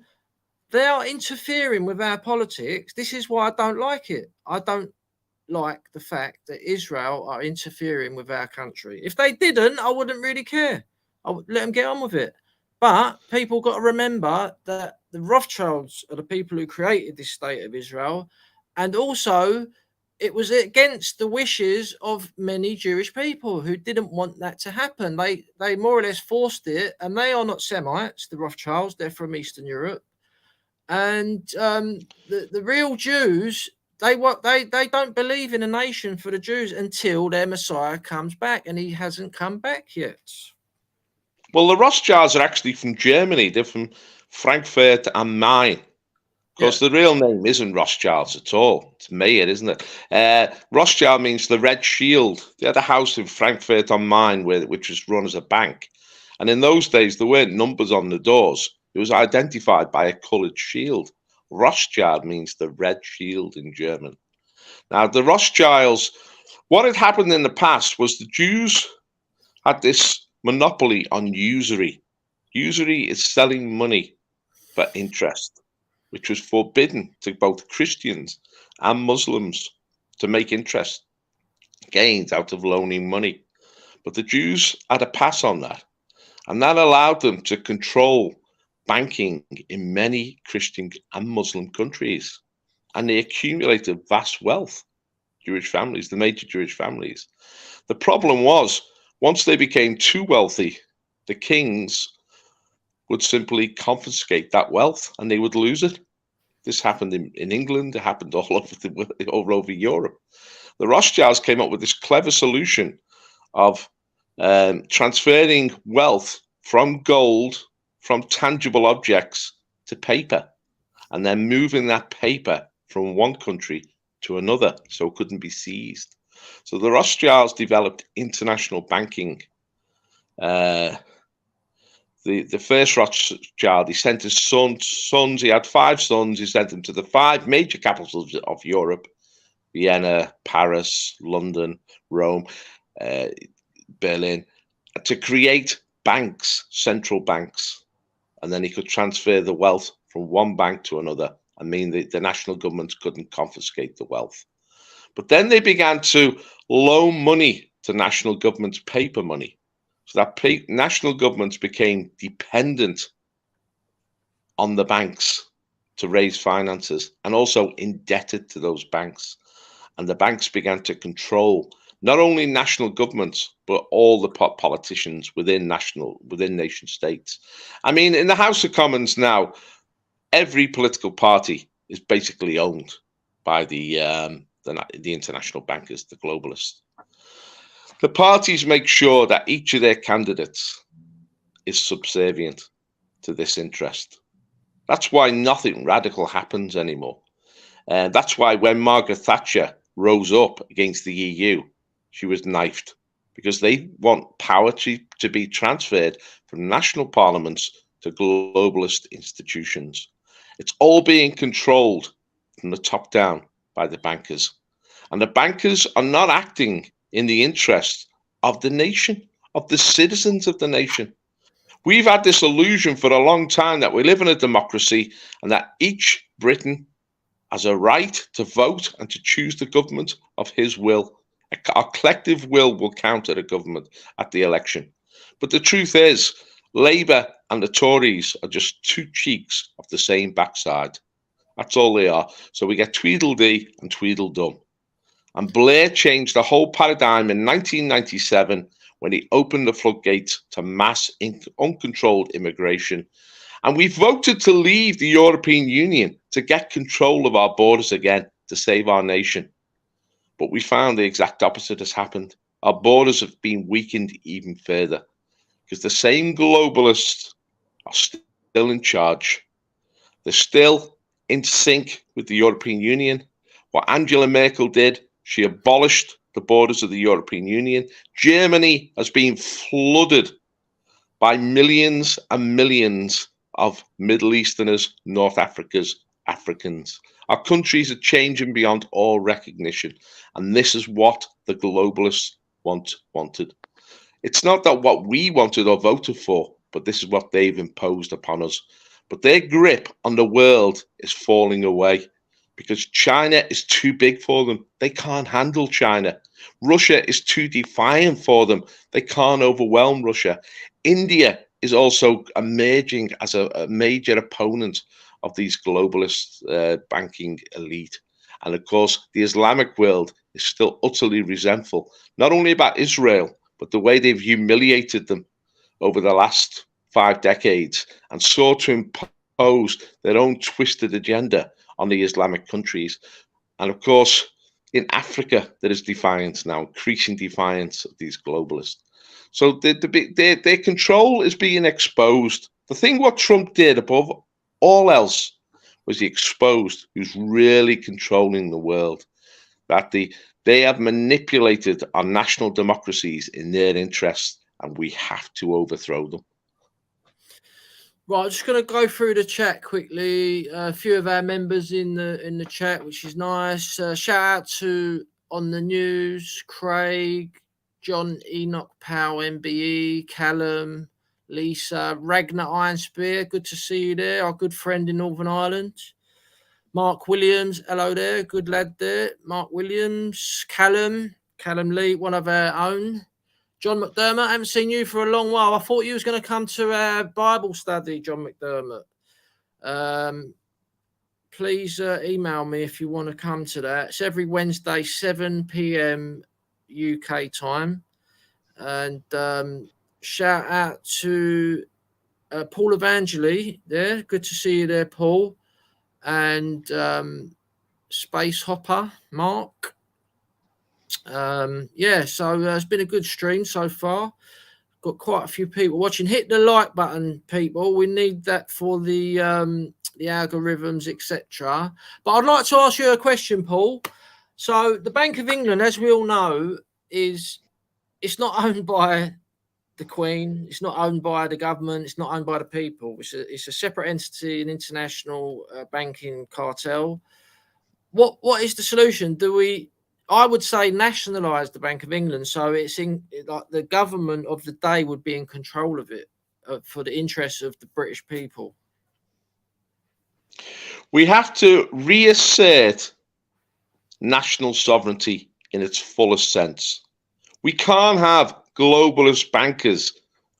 they are interfering with our politics. This is why I don't like it. I don't like the fact that Israel are interfering with our country. If they didn't, I wouldn't really care. I would let them get on with it. But people got to remember that the Rothschilds are the people who created this state of Israel, and also it was against the wishes of many Jewish people who didn't want that to happen. They more or less forced it, and they are not Semites, the Rothschilds. They're from Eastern Europe, and the real Jews, they don't believe in a nation for the Jews until their Messiah comes back, and he hasn't come back yet. Well, the Rothschilds are actually from Germany. They're from Frankfurt am Main. Of course, the real name isn't Rothschilds at all. It's Mayer, isn't it? Rothschild means the Red Shield. They had a house in Frankfurt am Main, which was run as a bank. And in those days, there weren't numbers on the doors. It was identified by a coloured shield. Rothschild means the Red Shield in German. Now, the Rothschilds, what had happened in the past was the Jews had this monopoly on usury. Usury is selling money for interest, which was forbidden to both Christians and Muslims to make interest gains out of loaning money. But the Jews had a pass on that, and that allowed them to control banking in many Christian and Muslim countries. And they accumulated vast wealth, Jewish families, the major Jewish families. The problem was, once they became too wealthy, the kings would simply confiscate that wealth and they would lose it. This happened in England. It happened all over Europe. The Rothschilds came up with this clever solution of transferring wealth from gold, from tangible objects, to paper, and then moving that paper from one country to another so it couldn't be seized. So the Rothschilds developed international banking. The first Rothschild, he sent his sons, he had 5 sons, he sent them to the 5 major capitals of Europe: Vienna, Paris, London, Rome, Berlin, to create banks, central banks. And then he could transfer the wealth from one bank to another and mean that the national governments couldn't confiscate the wealth. But then they began to loan money to national governments, paper money. So that national governments became dependent on the banks to raise finances and also indebted to those banks. And the banks began to control not only national governments, but all the politicians within nation states. I mean, in the House of Commons now, every political party is basically owned by the international bankers, the globalists. The parties make sure that each of their candidates is subservient to this interest. That's why nothing radical happens anymore. And that's why when Margaret Thatcher rose up against the EU, she was knifed, because they want power to be transferred from national parliaments to globalist institutions. It's all being controlled from the top down by the bankers. And the bankers are not acting in the interest of the nation, of the citizens of the nation. We've had this illusion for a long time that we live in a democracy and that each Briton has a right to vote and to choose the government of his will. Our collective will count at a government at the election. But the truth is, Labour and the Tories are just 2 cheeks of the same backside. That's all they are. So we get Tweedledee and Tweedledum. And Blair changed the whole paradigm in 1997 when he opened the floodgates to mass uncontrolled immigration. And we voted to leave the European Union to get control of our borders again, to save our nation. But we found the exact opposite has happened. Our borders have been weakened even further because the same globalists are still in charge. They're still in sync with the European Union. What Angela Merkel did, she abolished the borders of the European Union. Germany has been flooded by millions and millions of Middle Easterners, North Africans. Our countries are changing beyond all recognition. And this is what the globalists wanted. It's not that what we wanted or voted for, but this is what they've imposed upon us. But their grip on the world is falling away because China is too big for them. They can't handle China. Russia is too defiant for them. They can't overwhelm Russia. India is also emerging as a major opponent of these globalist banking elite. And of course, the Islamic world is still utterly resentful, not only about Israel, but the way they've humiliated them over the last 5 decades and sought to impose their own twisted agenda on the Islamic countries. And of course, in Africa, there is defiance now, increasing defiance of these globalists. So their control is being exposed. The thing what Trump did above all else was he exposed who's really controlling the world, that they have manipulated our national democracies in their interests, and we have to overthrow them. Right, I'm just going to go through the chat quickly. A few of our members in the chat, which is nice. Shout out to On the News, Craig, John Enoch Powell, MBE, Callum, Lisa, Ragnar Ironspear. Good to see you there. Our good friend in Northern Ireland. Mark Williams, hello there. Good lad there. Mark Williams, Callum Lee, one of our own. John McDermott, I haven't seen you for a long while. I thought you was going to come to our Bible study, John McDermott. Please email me if you want to come to that. It's every Wednesday, 7 p.m. UK time. And shout out to Paul Evangeli there. Good to see you there, Paul. And Space Hopper, Mark. So it's been a good stream so far. Got quite a few people watching. Hit the like button, people. We need that for the algorithms, etc. But I'd like to ask you a question, Paul. So the Bank of England, as we all know, it's not owned by the Queen. It's not owned by the government. It's not owned by the people. It's a separate entity, an international banking cartel. What is the solution? I would say nationalise the Bank of England, so it's in like the government of the day would be in control of it for the interests of the British people. We have to reassert national sovereignty in its fullest sense. We can't have globalist bankers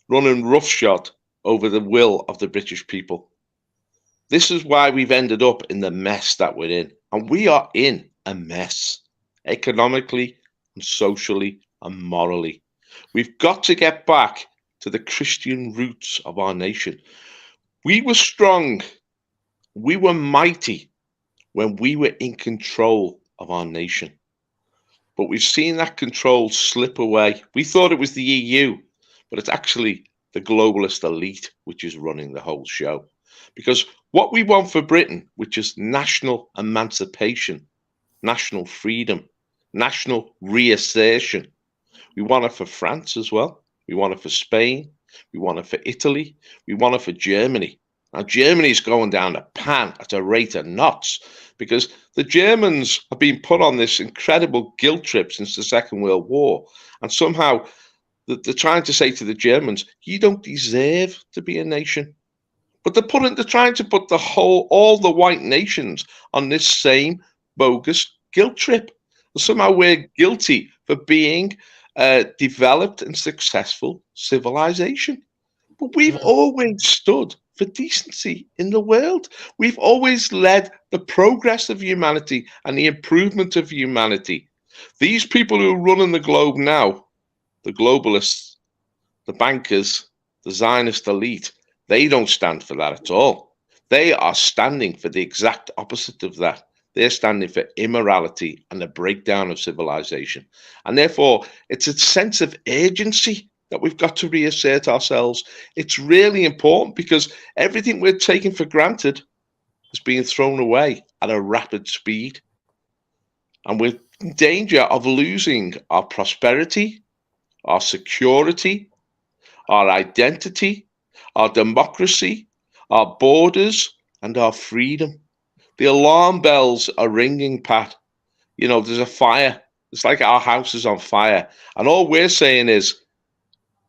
running roughshod over the will of the British people. This is why we've ended up in the mess that we're in, and we are in a mess. Economically and socially and morally. We've got to get back to the Christian roots of our nation. We were strong, we were mighty when we were in control of our nation. But we've seen that control slip away. We thought it was the EU, but it's actually the globalist elite which is running the whole show. Because what we want for Britain, which is national emancipation, national freedom, national reassertion. We want it for France as well. We want it for Spain. We want it for Italy. We want it for Germany. Now, Germany's going down the pan at a rate of knots because the Germans have been put on this incredible guilt trip since the Second World War. And somehow they're trying to say to the Germans, you don't deserve to be a nation. But they're trying to put all the white nations on this same bogus guilt trip. Somehow we're guilty for being a developed and successful civilization. But we've always stood for decency in the world. We've always led the progress of humanity and the improvement of humanity. These people who are running the globe now, the globalists, the bankers, the Zionist elite, they don't stand for that at all. They are standing for the exact opposite of that. They're standing for immorality and the breakdown of civilization. And therefore, it's a sense of urgency that we've got to reassert ourselves. It's really important because everything we're taking for granted is being thrown away at a rapid speed. And we're in danger of losing our prosperity, our security, our identity, our democracy, our borders, and our freedom. The alarm bells are ringing, Pat. You know, there's a fire. It's like our house is on fire. And all we're saying is,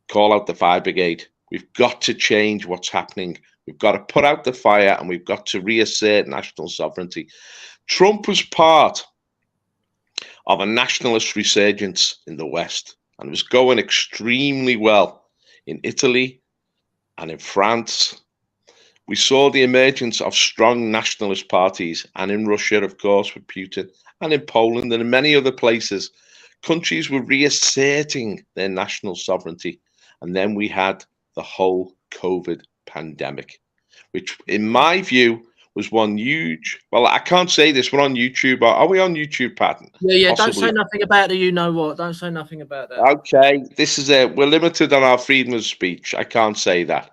call out the fire brigade. We've got to change what's happening. We've got to put out the fire and we've got to reassert national sovereignty. Trump was part of a nationalist resurgence in the West, and it was going extremely well in Italy and in France. We saw the emergence of strong nationalist parties, and in Russia, of course, with Putin, and in Poland and in many other places, countries were reasserting their national sovereignty. And then we had the whole COVID pandemic, which in my view was one huge, well, I can't say this, we're on YouTube. Are we on YouTube, Pat? Yeah, Possibly. Don't say nothing about the you know what. Don't say nothing about that. Okay, this is it. We're limited on our freedom of speech. I can't say that.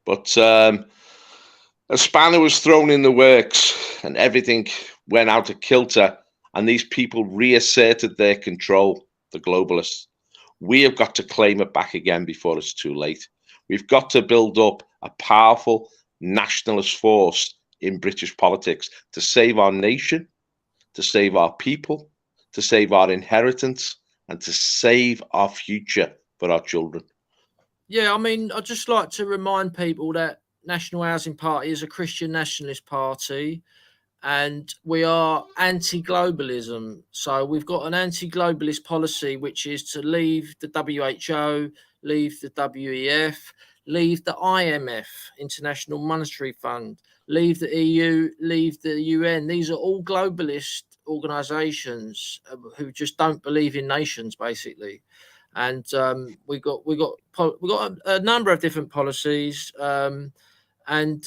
But a spanner was thrown in the works and everything went out of kilter, and these people reasserted their control, the globalists. We have got to claim it back again before it's too late. We've got to build up a powerful nationalist force in British politics to save our nation, to save our people, to save our inheritance, and to save our future for our children. Yeah, I mean, I'd just like to remind people that National Housing Party is a Christian nationalist party, and we are anti-globalism. So we've got an anti-globalist policy, which is to leave the WHO, leave the WEF, leave the IMF, International Monetary Fund, leave the EU, leave the UN. These are all globalist organizations who just don't believe in nations, basically. And we got a number of different policies. And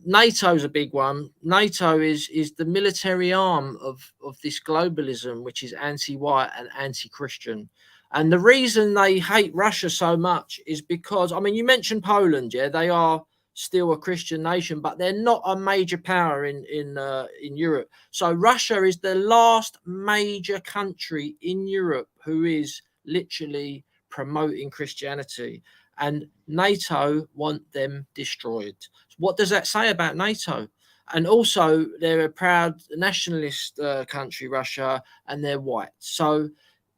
NATO's a big one. NATO is the military arm of this globalism, which is anti-white and anti-Christian. And the reason they hate Russia so much is because, I mean, you mentioned Poland, yeah, they are still a Christian nation, but they're not a major power in Europe. So Russia is the last major country in Europe who is literally promoting Christianity, and NATO want them destroyed. What does that say about NATO? And also, they're a proud nationalist country, Russia, and they're white. So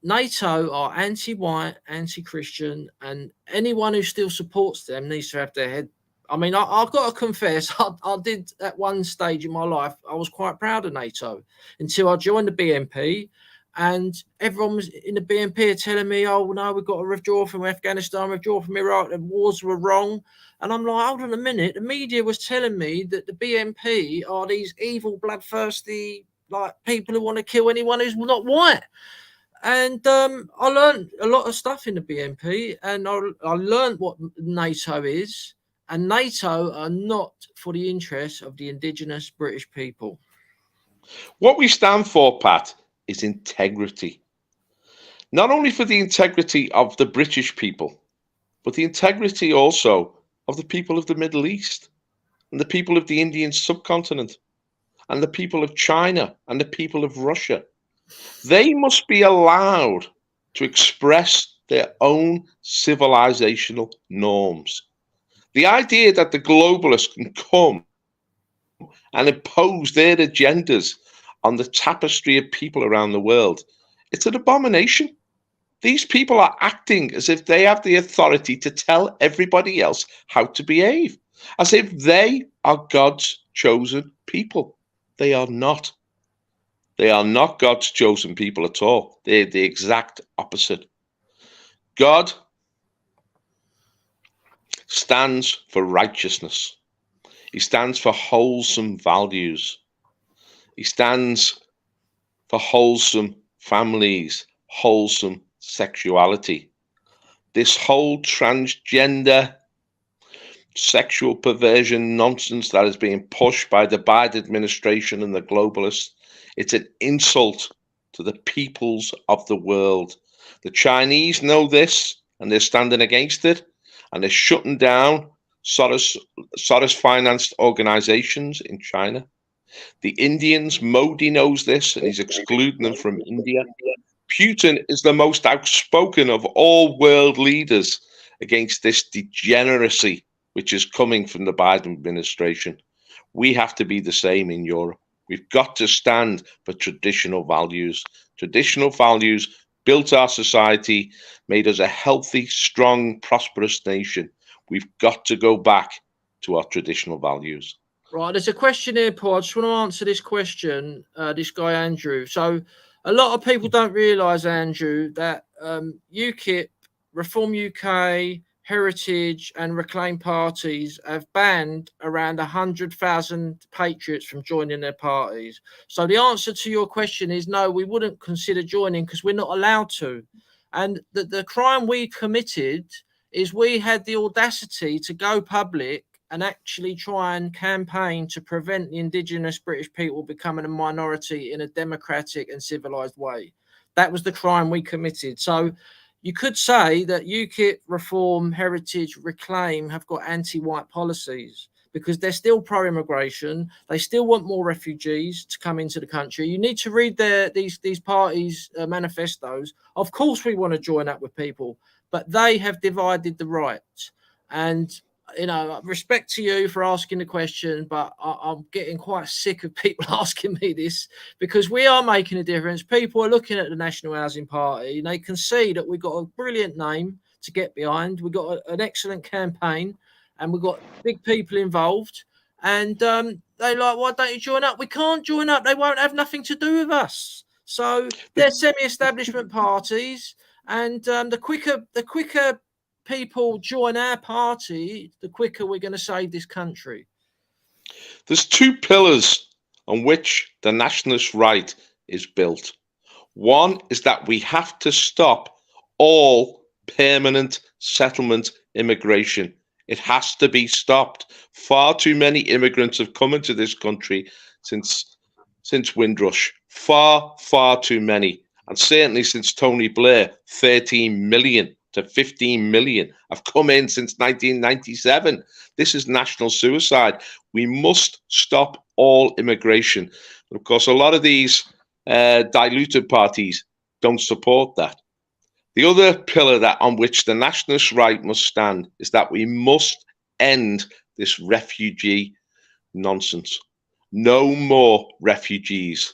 NATO are anti-white, anti-Christian, and anyone who still supports them needs to have their head. I mean, I've got to confess, I did at one stage in my life, I was quite proud of NATO until I joined the BNP, and everyone was in the BNP are telling me, oh, no, we've got to withdraw from Afghanistan, withdraw from Iraq, the wars were wrong. And I'm like, hold on a minute, the media was telling me that the BNP are these evil, bloodthirsty, like people who want to kill anyone who's not white. And I learned a lot of stuff in the BNP, and I learned what NATO is. And NATO are not for the interests of the indigenous British people. What we stand for, Pat, is integrity. Not only for the integrity of the British people, but the integrity also of the people of the Middle East, and the people of the Indian subcontinent, and the people of China, and the people of Russia. They must be allowed to express their own civilizational norms. The idea that the globalists can come and impose their agendas on the tapestry of people around the world, it's an abomination. These people are acting as if they have the authority to tell everybody else how to behave, as if they are God's chosen people. They are not. They are not God's chosen people at all. They're the exact opposite. God stands for righteousness. He stands for wholesome values. He stands for wholesome families, wholesome sexuality. This whole transgender sexual perversion nonsense that is being pushed by the Biden administration and the globalists, it's an insult to the peoples of the world. The Chinese know this, and they're standing against it, and they're shutting down Soros-financed organizations in China. The Indians, Modi knows this, and he's excluding them from India. Putin is the most outspoken of all world leaders against this degeneracy which is coming from the Biden administration. We have to be the same in Europe. We've got to stand for traditional values. Traditional values built our society, made us a healthy, strong, prosperous nation. We've got to go back to our traditional values. Right, there's a question here, Paul. I just want to answer this question, this guy, Andrew. So a lot of people don't realise, Andrew, that UKIP, Reform UK, Heritage and Reclaim parties have banned around 100,000 Patriots from joining their parties. So the answer to your question is no, we wouldn't consider joining because we're not allowed to. And the crime we committed is we had the audacity to go public and actually try and campaign to prevent the indigenous British people becoming a minority in a democratic and civilized way. That was the crime we committed. So you could say that UKIP, Reform, Heritage, Reclaim have got anti-white policies because they're still pro-immigration. They still want more refugees to come into the country. You need to read these parties' manifestos. Of course, we want to join up with people, but they have divided the right. And respect to you for asking the question, but I'm getting quite sick of people asking me this because we are making a difference. People are looking at the National Housing Party and they can see that we've got a brilliant name to get behind. We've got an excellent campaign and we've got big people involved. And they're like, why don't you join up? We can't join up. They won't have nothing to do with us. So they're semi-establishment parties. And the quicker people join our party, the quicker we're going to save this country. There's two pillars on which the nationalist right is built. One is that we have to stop all permanent settlement immigration. It has to be stopped. Far too many immigrants have come into this country since Windrush. Far too many. And certainly since Tony Blair, 13 million to 15 million have come in since 1997. This is national suicide. We must stop all immigration. Of course, a lot of these diluted parties don't support that. The other pillar on which the nationalist right must stand is that we must end this refugee nonsense. No more refugees.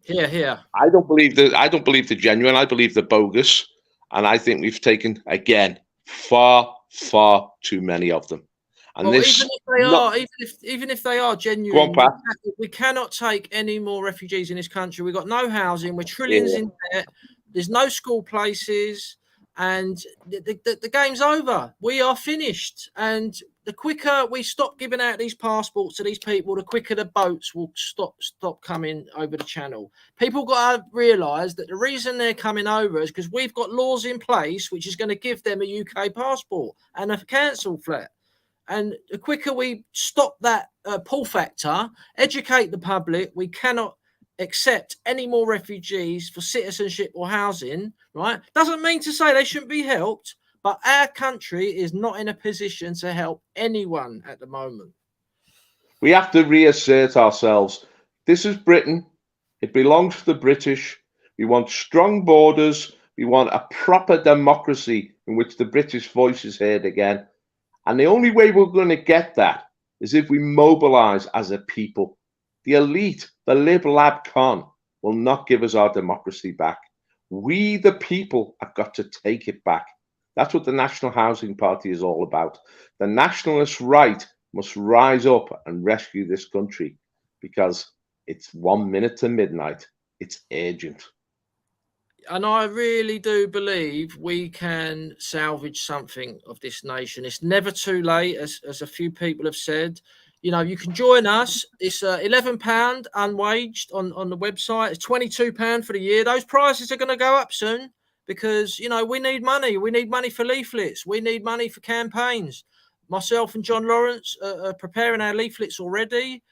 Here. I don't believe they're genuine. I believe they're bogus. And I think we've taken, again, far too many of them. And well, even if they are genuine, we cannot take any more refugees in this country. We've got no housing. We're trillions in debt. There's no school places, and the game's over. We are finished. And the quicker we stop giving out these passports to these people, the quicker the boats will stop coming over the channel. People got to realise that the reason they're coming over is because we've got laws in place which is going to give them a UK passport and a council flat. And the quicker we stop that pull factor, educate the public, we cannot accept any more refugees for citizenship or housing, right? Doesn't mean to say they shouldn't be helped, but our country is not in a position to help anyone at the moment. We have to reassert ourselves. This is Britain. It belongs to the British. We want strong borders. We want a proper democracy in which the British voice is heard again. And the only way we're going to get that is if we mobilize as a people. The elite, the lib lab con, will not give us our democracy back. We, the people, have got to take it back. That's what the National Housing Party is all about. The nationalist right must rise up and rescue this country because it's 1 minute to midnight. It's urgent. And I really do believe we can salvage something of this nation. It's never too late, as a few people have said. You know, you can join us. It's £11 unwaged on the website. It's £22 for the year. Those prices are going to go up soon because, you know, we need money. We need money for leaflets. We need money for campaigns. Myself and John Lawrence are preparing our leaflets already.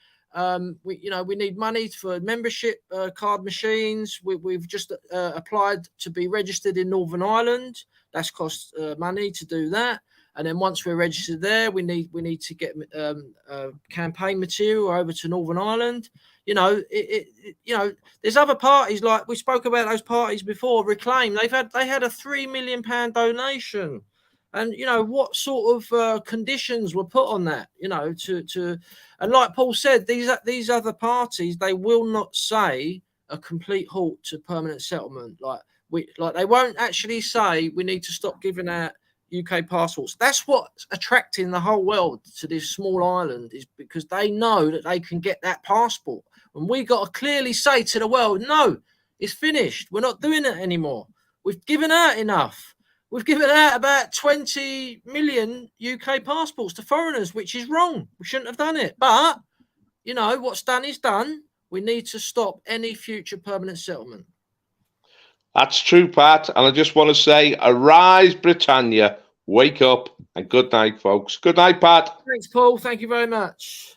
We need money for membership card machines. We've just applied to be registered in Northern Ireland. That's cost money to do that. And then once we're registered there, we need to get campaign material over to Northern Ireland. You know, there's other parties, like we spoke about those parties before. Reclaim, they had a £3 million donation, and you know what sort of conditions were put on that. You know, and like Paul said, these other parties, they will not say a complete halt to permanent settlement. Like they won't actually say we need to stop giving out UK passports. That's what's attracting the whole world to this small island, is because they know that they can get that passport. And we got to clearly say to the world, no, it's finished. We're not doing it anymore. We've given out enough. We've given out about 20 million UK passports to foreigners, which is wrong. We shouldn't have done it. But, you know, what's done is done. We need to stop any future permanent settlement. That's true, Pat. And I just want to say, arise, Britannia, wake up, and good night, folks. Good night, Pat. Thanks, Paul. Thank you very much.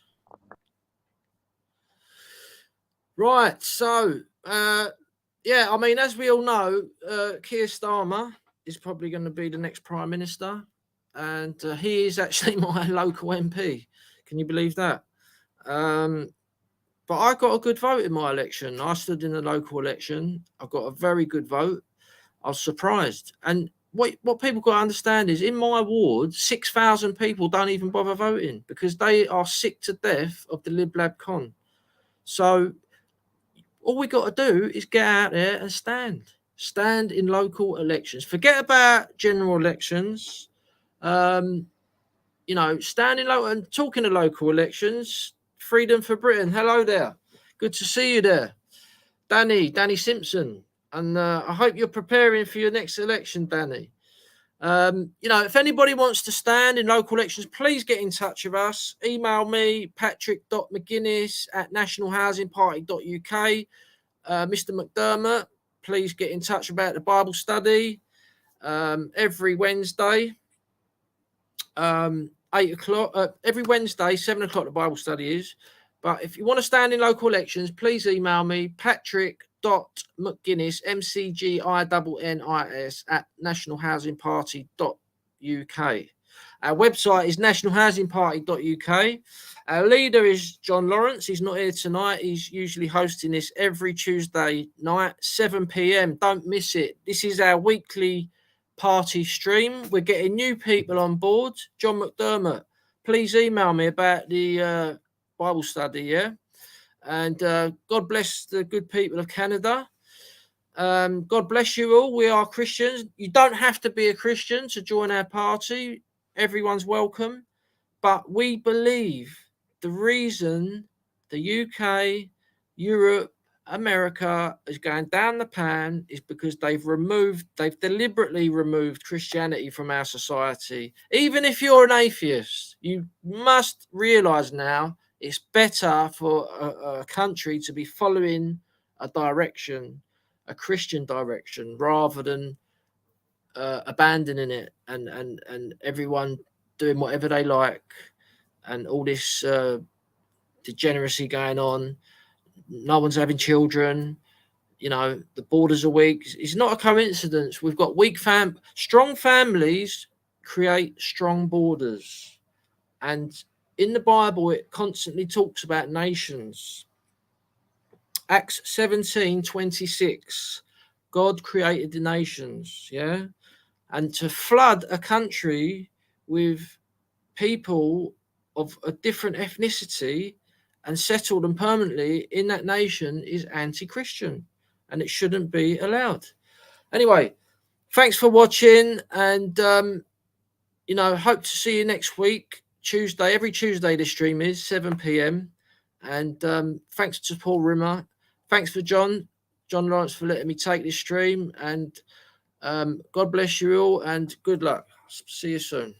Right. So, yeah, I mean, as we all know, Keir Starmer is probably going to be the next Prime Minister. And he is actually my local MP. Can you believe that? But I got a good vote in my election. I stood in the local election. I got a very good vote. I was surprised. And what people got to understand is, in my ward, 6,000 people don't even bother voting because they are sick to death of the Lib Lab Con. So all we got to do is get out there and stand in local elections. Forget about general elections. You know, stand in local and talking to local elections. Freedom for Britain. Hello there. Good to see you there. Danny Simpson. And I hope you're preparing for your next election, Danny. You know, if anybody wants to stand in local elections, please get in touch with us. Email me, patrick.mcginnis@nationalhousingparty.uk. Mr. McDermott, please get in touch about the Bible study every Wednesday. 8 o'clock, every Wednesday, 7 o'clock, the Bible study is. But if you want to stand in local elections, please email me, patrick.mcginnis, McGinnis, @nationalhousingparty.uk. Our website is nationalhousingparty.uk. Our leader is John Lawrence. He's not here tonight. He's usually hosting this every Tuesday night, 7 p.m. Don't miss it. This is our weekly party stream. We're getting new people on board. John McDermott, please email me about the Bible study, yeah? And God bless the good people of Canada. God bless you all. We are Christians. You don't have to be a Christian to join our party. Everyone's welcome. But we believe the reason the UK, Europe, America is going down the pan is because they've deliberately removed Christianity from our society. Even if you're an atheist, you must realize now it's better for a country to be following a direction, a Christian direction, rather than abandoning it and everyone doing whatever they like, and all this degeneracy going on. No one's having children. You know, the borders are weak. It's not a coincidence. We've got strong families create strong borders. And in the Bible, it constantly talks about nations. Acts 17:26, God created the nations, yeah? And to flood a country with people of a different ethnicity and settle them permanently in that nation is anti-Christian, and it shouldn't be allowed. Anyway, thanks for watching, and you know, hope to see you next week, Tuesday. Every Tuesday the stream is 7 p.m. And thanks to Paul Rimmer, thanks for John Lawrence for letting me take this stream, and God bless you all and good luck. See you soon.